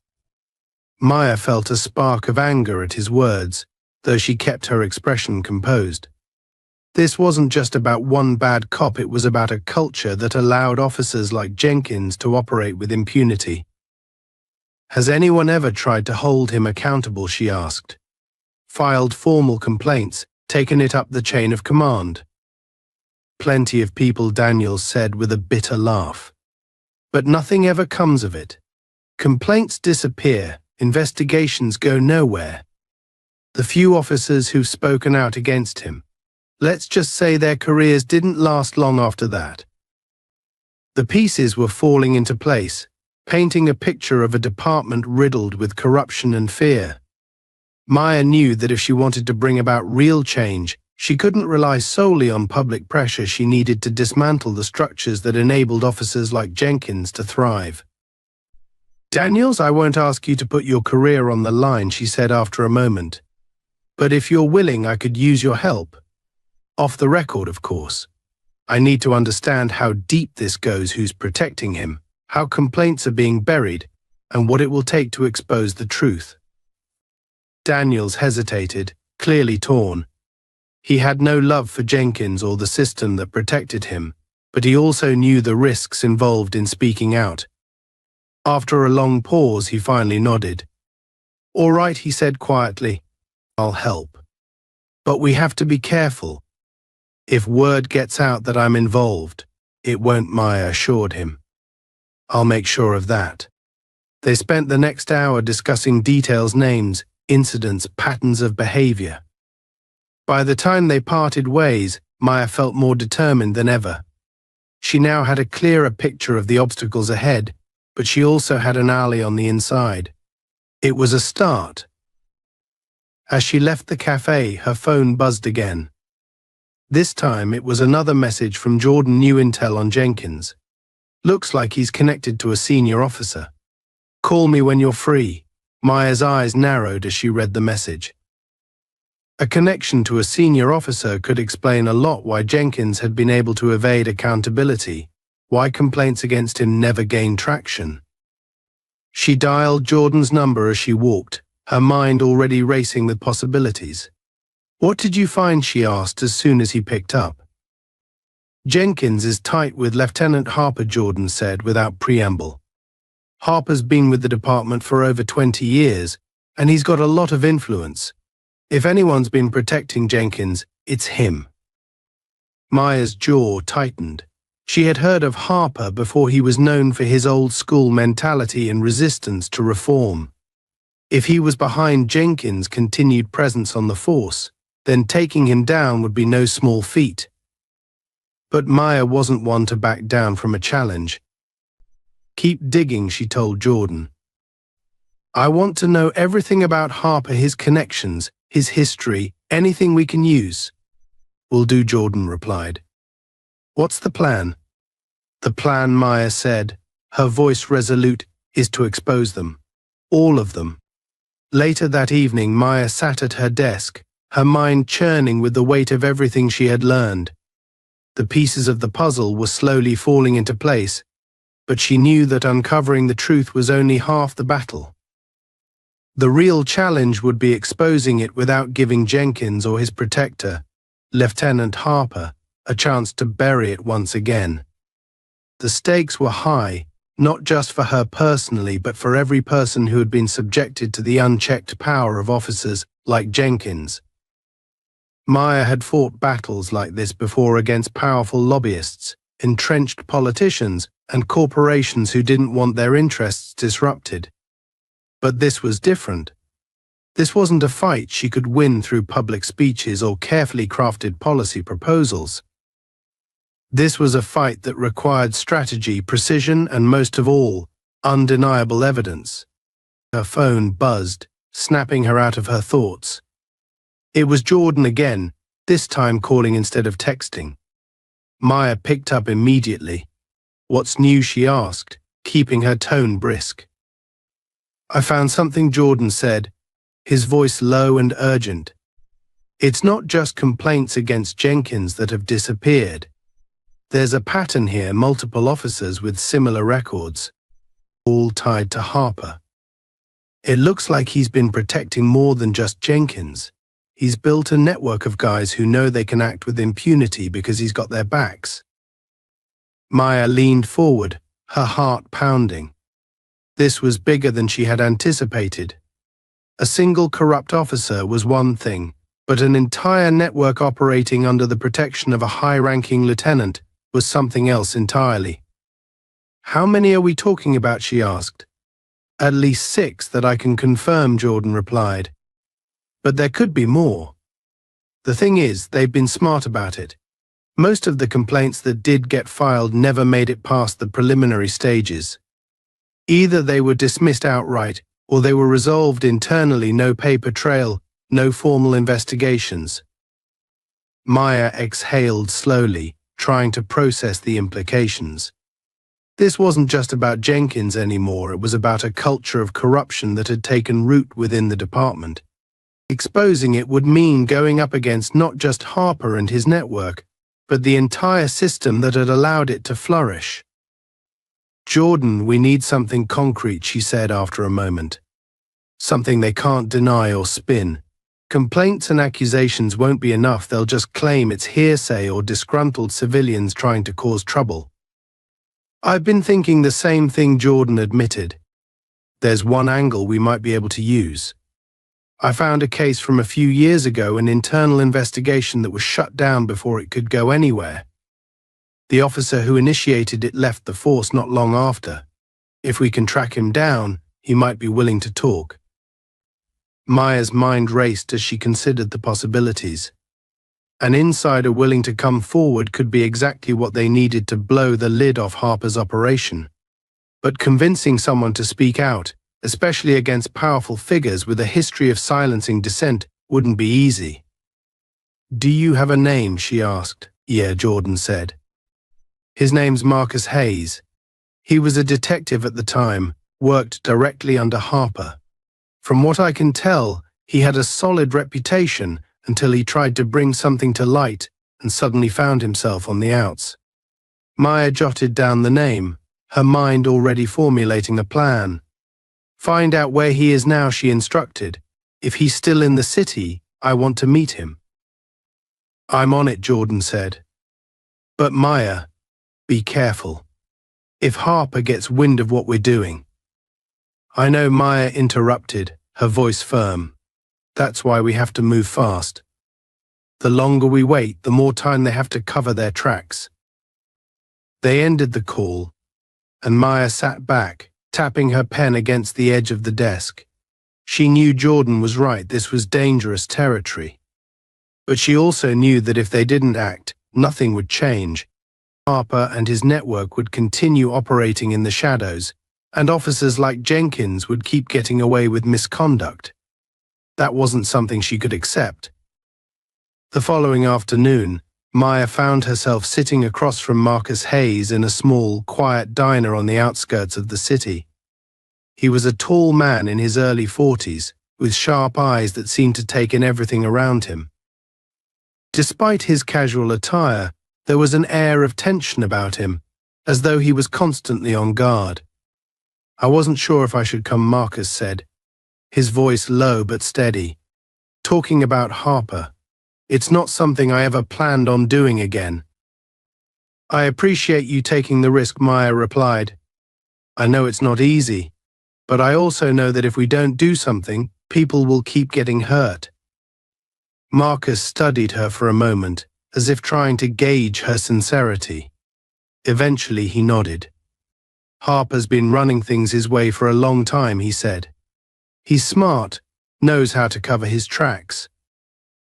Maya felt a spark of anger at his words, though she kept her expression composed. This wasn't just about one bad cop, it was about a culture that allowed officers like Jenkins to operate with impunity. "Has anyone ever tried to hold him accountable?" she asked. "Filed formal complaints, taken it up the chain of command?" "Plenty of people," Daniels said with a bitter laugh. "But nothing ever comes of it. Complaints disappear, investigations go nowhere. The few officers who've spoken out against him, let's just say their careers didn't last long after that. The pieces were falling into place, painting a picture of a department riddled with corruption and fear." Maya knew that if she wanted to bring about real change, she couldn't rely solely on public pressure. She needed to dismantle the structures that enabled officers like Jenkins to thrive. "Daniels, I won't ask you to put your career on the line," she said after a moment. "But if you're willing, I could use your help. Off the record, of course. I need to understand how deep this goes, who's protecting him, how complaints are being buried, and what it will take to expose the truth." Daniels hesitated, clearly torn. He had no love for Jenkins or the system that protected him, but he also knew the risks involved in speaking out. After a long pause, he finally nodded. "All right," he said quietly. "I'll help. But we have to be careful. If word gets out that I'm involved, it won't," Maya assured him. "I'll make sure of that." They spent the next hour discussing details, names, incidents, patterns of behavior. By the time they parted ways, Maya felt more determined than ever. She now had a clearer picture of the obstacles ahead, but she also had an ally on the inside. It was a start. As she left the cafe, her phone buzzed again. This time it was another message from Jordan. New intel on Jenkins. "Looks like he's connected to a senior officer. Call me when you're free." Maya's eyes narrowed as she read the message. A connection to a senior officer could explain a lot: why Jenkins had been able to evade accountability, why complaints against him never gained traction. She dialed Jordan's number as she walked, her mind already racing with possibilities. "What did you find?" she asked as soon as he picked up. "Jenkins is tight with Lieutenant Harper," Jordan said without preamble. "Harper's been with the department for over 20 years, and he's got a lot of influence. If anyone's been protecting Jenkins, it's him." Maya's jaw tightened. She had heard of Harper before he was known for his old-school mentality and resistance to reform. If he was behind Jenkins' continued presence on the force, then taking him down would be no small feat. But Maya wasn't one to back down from a challenge. "Keep digging," she told Jordan. "I want to know everything about Harper, his connections, his history, anything we can use." "Will do," Jordan replied. "What's the plan?" "The plan," Maya said, her voice resolute, "is to expose them. All of them." Later that evening, Maya sat at her desk, her mind churning with the weight of everything she had learned. The pieces of the puzzle were slowly falling into place, but she knew that uncovering the truth was only half the battle. The real challenge would be exposing it without giving Jenkins or his protector, Lieutenant Harper, a chance to bury it once again. The stakes were high, not just for her personally, but for every person who had been subjected to the unchecked power of officers like Jenkins. Maya had fought battles like this before against powerful lobbyists, entrenched politicians, and corporations who didn't want their interests disrupted. But this was different. This wasn't a fight she could win through public speeches or carefully crafted policy proposals. This was a fight that required strategy, precision, and most of all, undeniable evidence. Her phone buzzed, snapping her out of her thoughts. It was Jordan again, this time calling instead of texting. Maya picked up immediately. "What's new?" she asked, keeping her tone brisk. "I found something," Jordan said, his voice low and urgent. "It's not just complaints against Jenkins that have disappeared. There's a pattern here, multiple officers with similar records, all tied to Harper. It looks like he's been protecting more than just Jenkins. He's built a network of guys who know they can act with impunity because he's got their backs." Maya leaned forward, her heart pounding. This was bigger than she had anticipated. A single corrupt officer was one thing, but an entire network operating under the protection of a high-ranking lieutenant was something else entirely. "How many are we talking about?" she asked. "At least 6 that I can confirm," Jordan replied. "But there could be more. The thing is, they've been smart about it. Most of the complaints that did get filed never made it past the preliminary stages. Either they were dismissed outright, or they were resolved internally, no paper trail, no formal investigations." Maya exhaled slowly, trying to process the implications. This wasn't just about Jenkins anymore, it was about a culture of corruption that had taken root within the department. Exposing it would mean going up against not just Harper and his network, but the entire system that had allowed it to flourish. "Jordan, we need something concrete," she said after a moment. "Something they can't deny or spin. Complaints and accusations won't be enough, they'll just claim it's hearsay or disgruntled civilians trying to cause trouble." "I've been thinking the same thing," Jordan admitted. "There's one angle we might be able to use. I found a case from a few years ago, an internal investigation that was shut down before it could go anywhere. The officer who initiated it left the force not long after. If we can track him down, he might be willing to talk." Maya's mind raced as she considered the possibilities. An insider willing to come forward could be exactly what they needed to blow the lid off Harper's operation. But convincing someone to speak out, especially against powerful figures with a history of silencing dissent, wouldn't be easy. "Do you have a name?" she asked. "Yeah," Jordan said. "His name's Marcus Hayes. He was a detective at the time, worked directly under Harper. From what I can tell, he had a solid reputation until he tried to bring something to light and suddenly found himself on the outs." Maya jotted down the name, her mind already formulating a plan. "Find out where he is now," she instructed. "If he's still in the city, I want to meet him." "I'm on it," Jordan said. "But Maya, be careful. If Harper gets wind of what we're doing." "I know," Maya interrupted, her voice firm. "That's why we have to move fast. The longer we wait, the more time they have to cover their tracks." They ended the call, and Maya sat back, tapping her pen against the edge of the desk. She knew Jordan was right, this was dangerous territory. But she also knew that if they didn't act, nothing would change. Harper and his network would continue operating in the shadows, and officers like Jenkins would keep getting away with misconduct. That wasn't something she could accept. The following afternoon, Maya found herself sitting across from Marcus Hayes in a small, quiet diner on the outskirts of the city. He was a tall man in his early 40s, with sharp eyes that seemed to take in everything around him. Despite his casual attire, there was an air of tension about him, as though he was constantly on guard. "I wasn't sure if I should come," Marcus said, his voice low but steady. "Talking about Harper. It's not something I ever planned on doing again." "I appreciate you taking the risk," Maya replied. "I know it's not easy, but I also know that if we don't do something, people will keep getting hurt." Marcus studied her for a moment, as if trying to gauge her sincerity. Eventually he nodded. "Harper's been running things his way for a long time," he said. "He's smart, knows how to cover his tracks.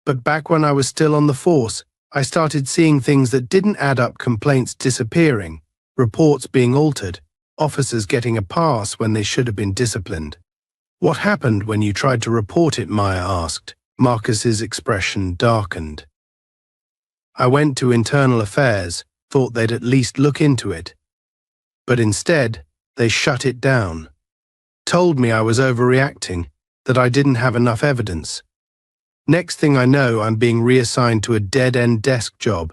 But back when I was still on the force, I started seeing things that didn't add up: complaints disappearing, reports being altered, officers getting a pass when they should have been disciplined." "What happened when you tried to report it?" Maya asked. Marcus's expression darkened. "I went to Internal Affairs, thought they'd at least look into it. But instead, they shut it down. Told me I was overreacting, that I didn't have enough evidence. Next thing I know, I'm being reassigned to a dead-end desk job.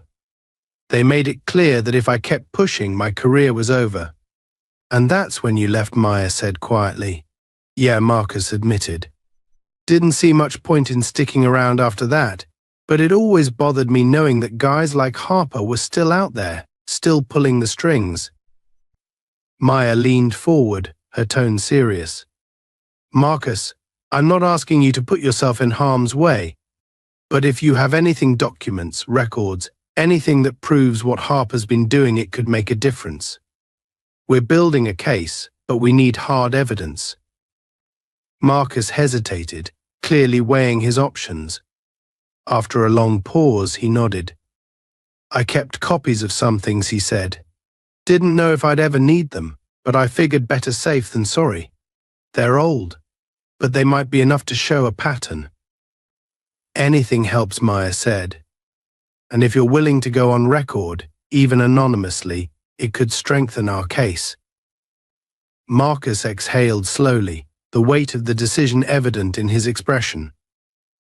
They made it clear that if I kept pushing, my career was over." "And that's when you left," Maya said quietly. "Yeah," Marcus admitted. "Didn't see much point in sticking around after that, but it always bothered me knowing that guys like Harper were still out there, still pulling the strings." Maya leaned forward, her tone serious. "Marcus, I'm not asking you to put yourself in harm's way, but if you have anything, documents, records, anything that proves what Harper's been doing, it could make a difference. We're building a case, but we need hard evidence." Marcus hesitated, clearly weighing his options. After a long pause, he nodded. "I kept copies of some things," he said. "Didn't know if I'd ever need them, but I figured better safe than sorry. They're old, but they might be enough to show a pattern." "Anything helps," Maya said. "And if you're willing to go on record, even anonymously, it could strengthen our case." Marcus exhaled slowly, the weight of the decision evident in his expression.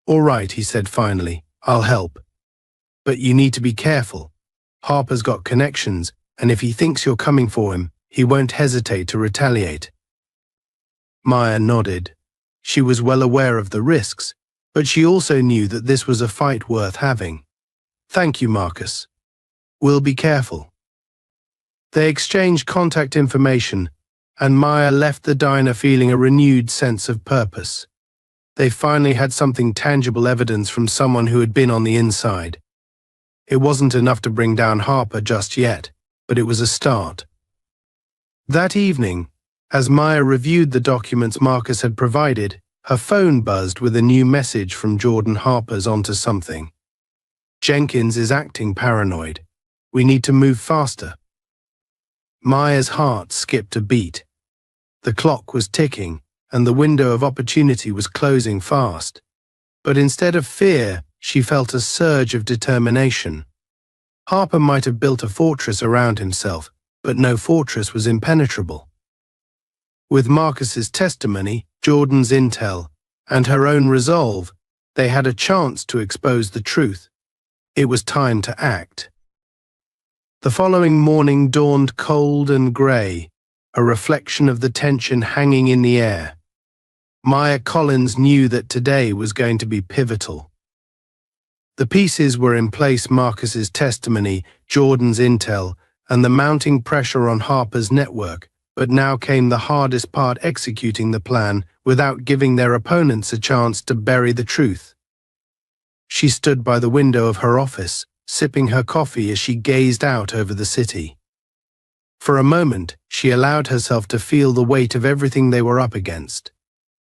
"All right," he said finally, "I'll help. But you need to be careful. Harper's got connections, and if he thinks you're coming for him, he won't hesitate to retaliate." Maya nodded. She was well aware of the risks, but she also knew that this was a fight worth having. "Thank you, Marcus. We'll be careful." They exchanged contact information, and Maya left the diner feeling a renewed sense of purpose. They finally had something tangible, evidence from someone who had been on the inside. It wasn't enough to bring down Harper just yet, but it was a start. That evening, as Maya reviewed the documents Marcus had provided, her phone buzzed with a new message from Jordan Harper's onto something. "Jenkins is acting paranoid. We need to move faster." Maya's heart skipped a beat. The clock was ticking, and the window of opportunity was closing fast. But instead of fear, she felt a surge of determination. Harper might have built a fortress around himself, but no fortress was impenetrable. With Marcus's testimony, Jordan's intel, and her own resolve, they had a chance to expose the truth. It was time to act. The following morning dawned cold and grey, a reflection of the tension hanging in the air. Maya Collins knew that today was going to be pivotal. The pieces were in place: Marcus's testimony, Jordan's intel, and the mounting pressure on Harper's network, but now came the hardest part: executing the plan without giving their opponents a chance to bury the truth. She stood by the window of her office, sipping her coffee as she gazed out over the city. For a moment, she allowed herself to feel the weight of everything they were up against.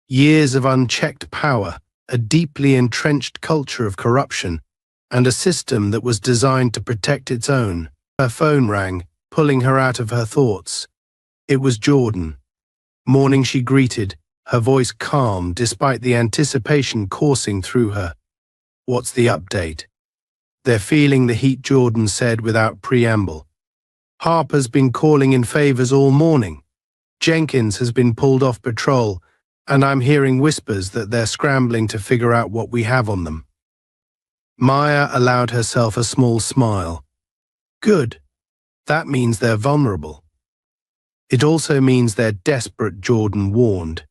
Years of unchecked power, a deeply entrenched culture of corruption, and a system that was designed to protect its own. Her phone rang, pulling her out of her thoughts. It was Jordan. Morning she greeted, her voice calm despite the anticipation coursing through her. "What's the update?" "They're feeling the heat," Jordan said without preamble. "Harper's been calling in favors all morning. Jenkins has been pulled off patrol, and I'm hearing whispers that they're scrambling to figure out what we have on them." Maya allowed herself a small smile. "Good. That means they're vulnerable." "It also means they're desperate," Jordan warned.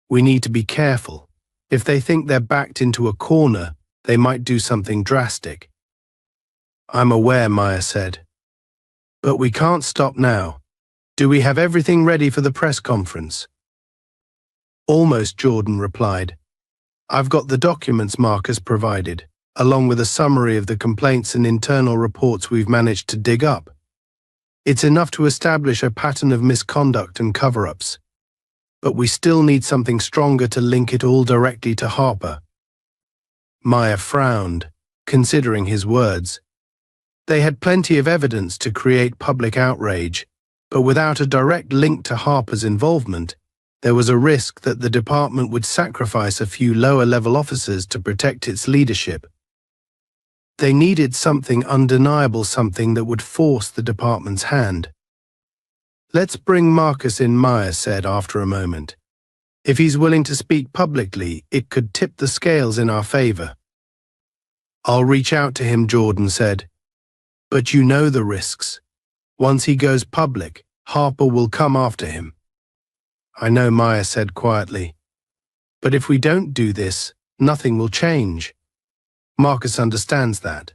"We need to be careful. If they think they're backed into a corner, they might do something drastic." "I'm aware," Maya said. "But we can't stop now. Do we have everything ready for the press conference?" "Almost," Jordan replied. "I've got the documents Marcus provided, along with a summary of the complaints and internal reports we've managed to dig up. It's enough to establish a pattern of misconduct and cover-ups. But we still need something stronger to link it all directly to Harper." Maya frowned, considering his words. They had plenty of evidence to create public outrage, but without a direct link to Harper's involvement, there was a risk that the department would sacrifice a few lower-level officers to protect its leadership. They needed something undeniable, something that would force the department's hand. "Let's bring Marcus in," Maya said after a moment. "If he's willing to speak publicly, it could tip the scales in our favor." "I'll reach out to him," Jordan said. "But you know the risks. Once he goes public, Harper will come after him." "I know," Maya said quietly. "But if we don't do this, nothing will change. Marcus understands that.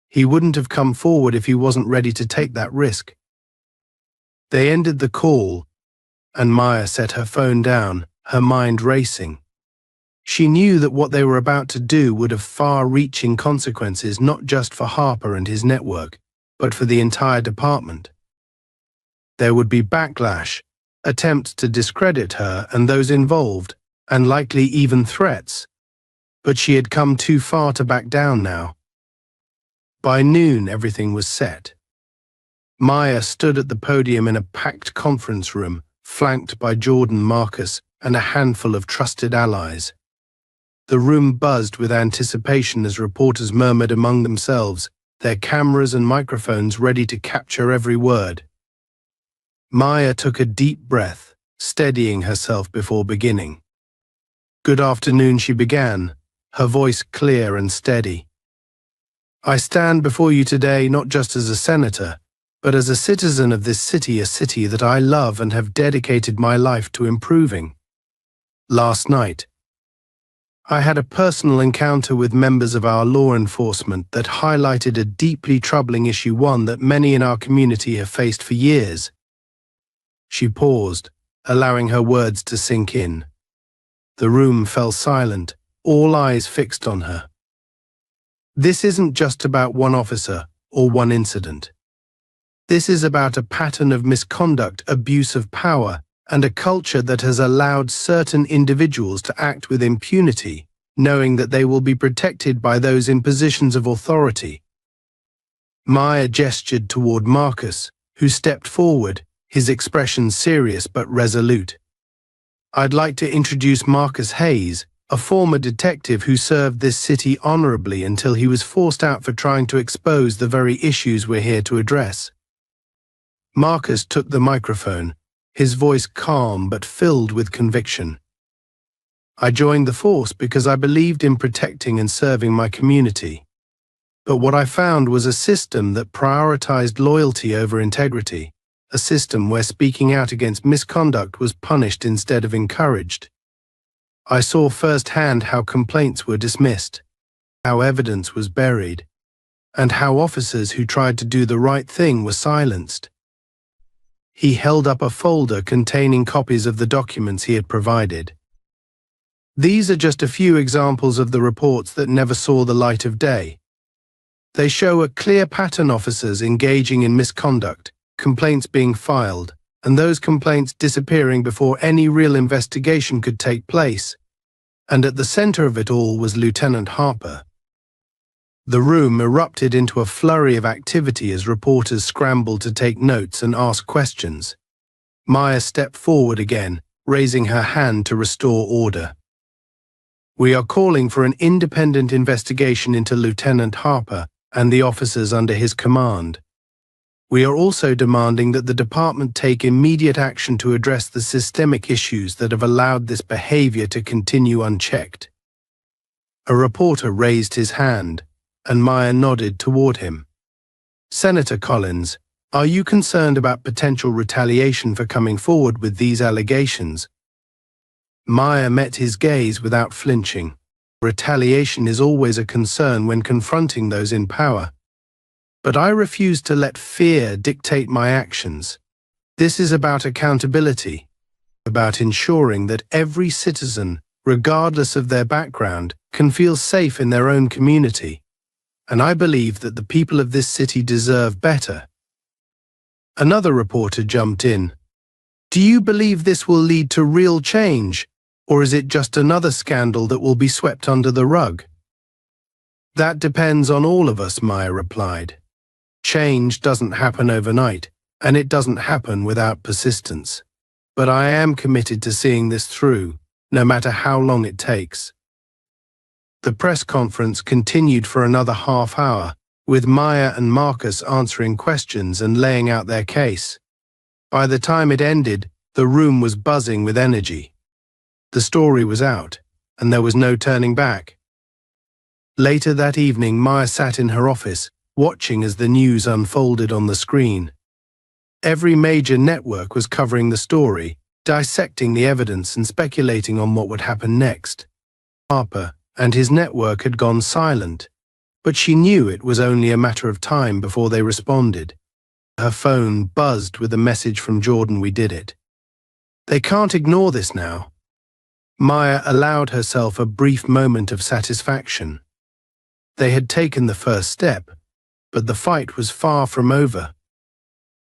He wouldn't have come forward if he wasn't ready to take that risk." They ended the call, and Maya set her phone down, her mind racing. She knew that what they were about to do would have far-reaching consequences, not just for Harper and his network, but for the entire department. There would be backlash, attempts to discredit her and those involved, and likely even threats. But she had come too far to back down now. By noon, everything was set. Maya stood at the podium in a packed conference room, flanked by Jordan, Marcus, and a handful of trusted allies. The room buzzed with anticipation as reporters murmured among themselves, their cameras and microphones ready to capture every word. Maya took a deep breath, steadying herself before beginning. "Good afternoon," she began, her voice clear and steady. "I stand before you today not just as a senator, but as a citizen of this city, a city that I love and have dedicated my life to improving. Last night, I had a personal encounter with members of our law enforcement that highlighted a deeply troubling issue, one that many in our community have faced for years." She paused, allowing her words to sink in. The room fell silent, all eyes fixed on her. "This isn't just about one officer or one incident. This is about a pattern of misconduct, abuse of power, and a culture that has allowed certain individuals to act with impunity, knowing that they will be protected by those in positions of authority." Maya gestured toward Marcus, who stepped forward, his expression serious but resolute. "I'd like to introduce Marcus Hayes, a former detective who served this city honorably until he was forced out for trying to expose the very issues we're here to address." Marcus took the microphone, his voice calm but filled with conviction. "I joined the force because I believed in protecting and serving my community. But what I found was a system that prioritized loyalty over integrity, a system where speaking out against misconduct was punished instead of encouraged. I saw firsthand how complaints were dismissed, how evidence was buried, and how officers who tried to do the right thing were silenced." He held up a folder containing copies of the documents he had provided. "These are just a few examples of the reports that never saw the light of day. They show a clear pattern: officers engaging in misconduct, complaints being filed, and those complaints disappearing before any real investigation could take place. And at the center of it all was Lieutenant Harper. The room erupted into a flurry of activity as reporters scrambled to take notes and ask questions. Maya stepped forward again, raising her hand to restore order. "We are calling for an independent investigation into Lieutenant Harper and the officers under his command. We are also demanding that the department take immediate action to address the systemic issues that have allowed this behavior to continue unchecked." A reporter raised his hand, and Maya nodded toward him. "Senator Collins, are you concerned about potential retaliation for coming forward with these allegations?" Maya met his gaze without flinching. Retaliation is always a concern when confronting those in power. But I refuse to let fear dictate my actions. This is about accountability, about ensuring that every citizen, regardless of their background, can feel safe in their own community. And I believe that the people of this city deserve better. Another reporter jumped in. "Do you believe this will lead to real change, or is it just another scandal that will be swept under the rug?" "That depends on all of us," Maya replied. "Change doesn't happen overnight, and it doesn't happen without persistence. But I am committed to seeing this through, no matter how long it takes." The press conference continued for another half hour, with Maya and Marcus answering questions and laying out their case. By the time it ended, the room was buzzing with energy. The story was out, and there was no turning back. Later that evening, Maya sat in her office, watching as the news unfolded on the screen. Every major network was covering the story, dissecting the evidence and speculating on what would happen next. Harper and his network had gone silent, but she knew it was only a matter of time before they responded. Her phone buzzed with a message from Jordan. "We did it. They can't ignore this now." Maya allowed herself a brief moment of satisfaction. They had taken the first step, but the fight was far from over.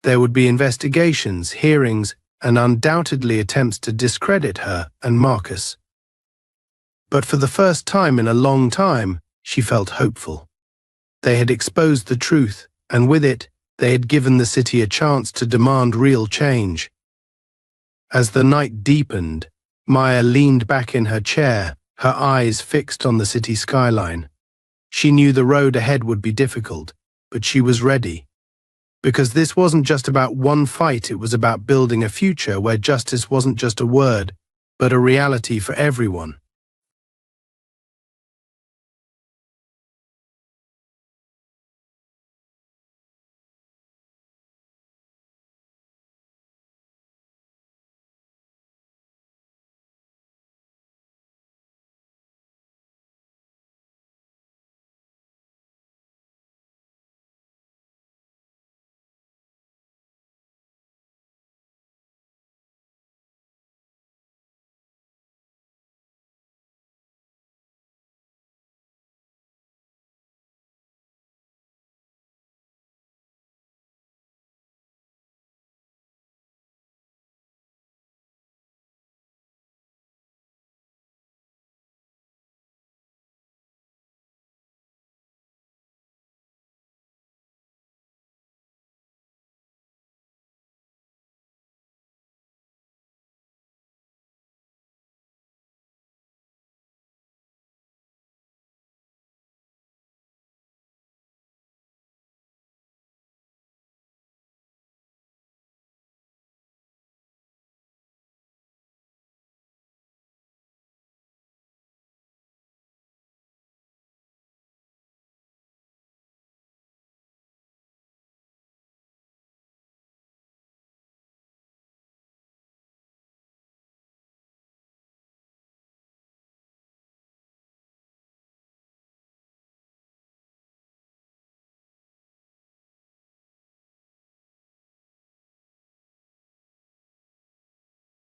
There would be investigations, hearings, and undoubtedly attempts to discredit her and Marcus. But for the first time in a long time, she felt hopeful. They had exposed the truth, and with it, they had given the city a chance to demand real change. As the night deepened, Maya leaned back in her chair, her eyes fixed on the city skyline. She knew the road ahead would be difficult, but she was ready. Because this wasn't just about one fight, it was about building a future where justice wasn't just a word, but a reality for everyone.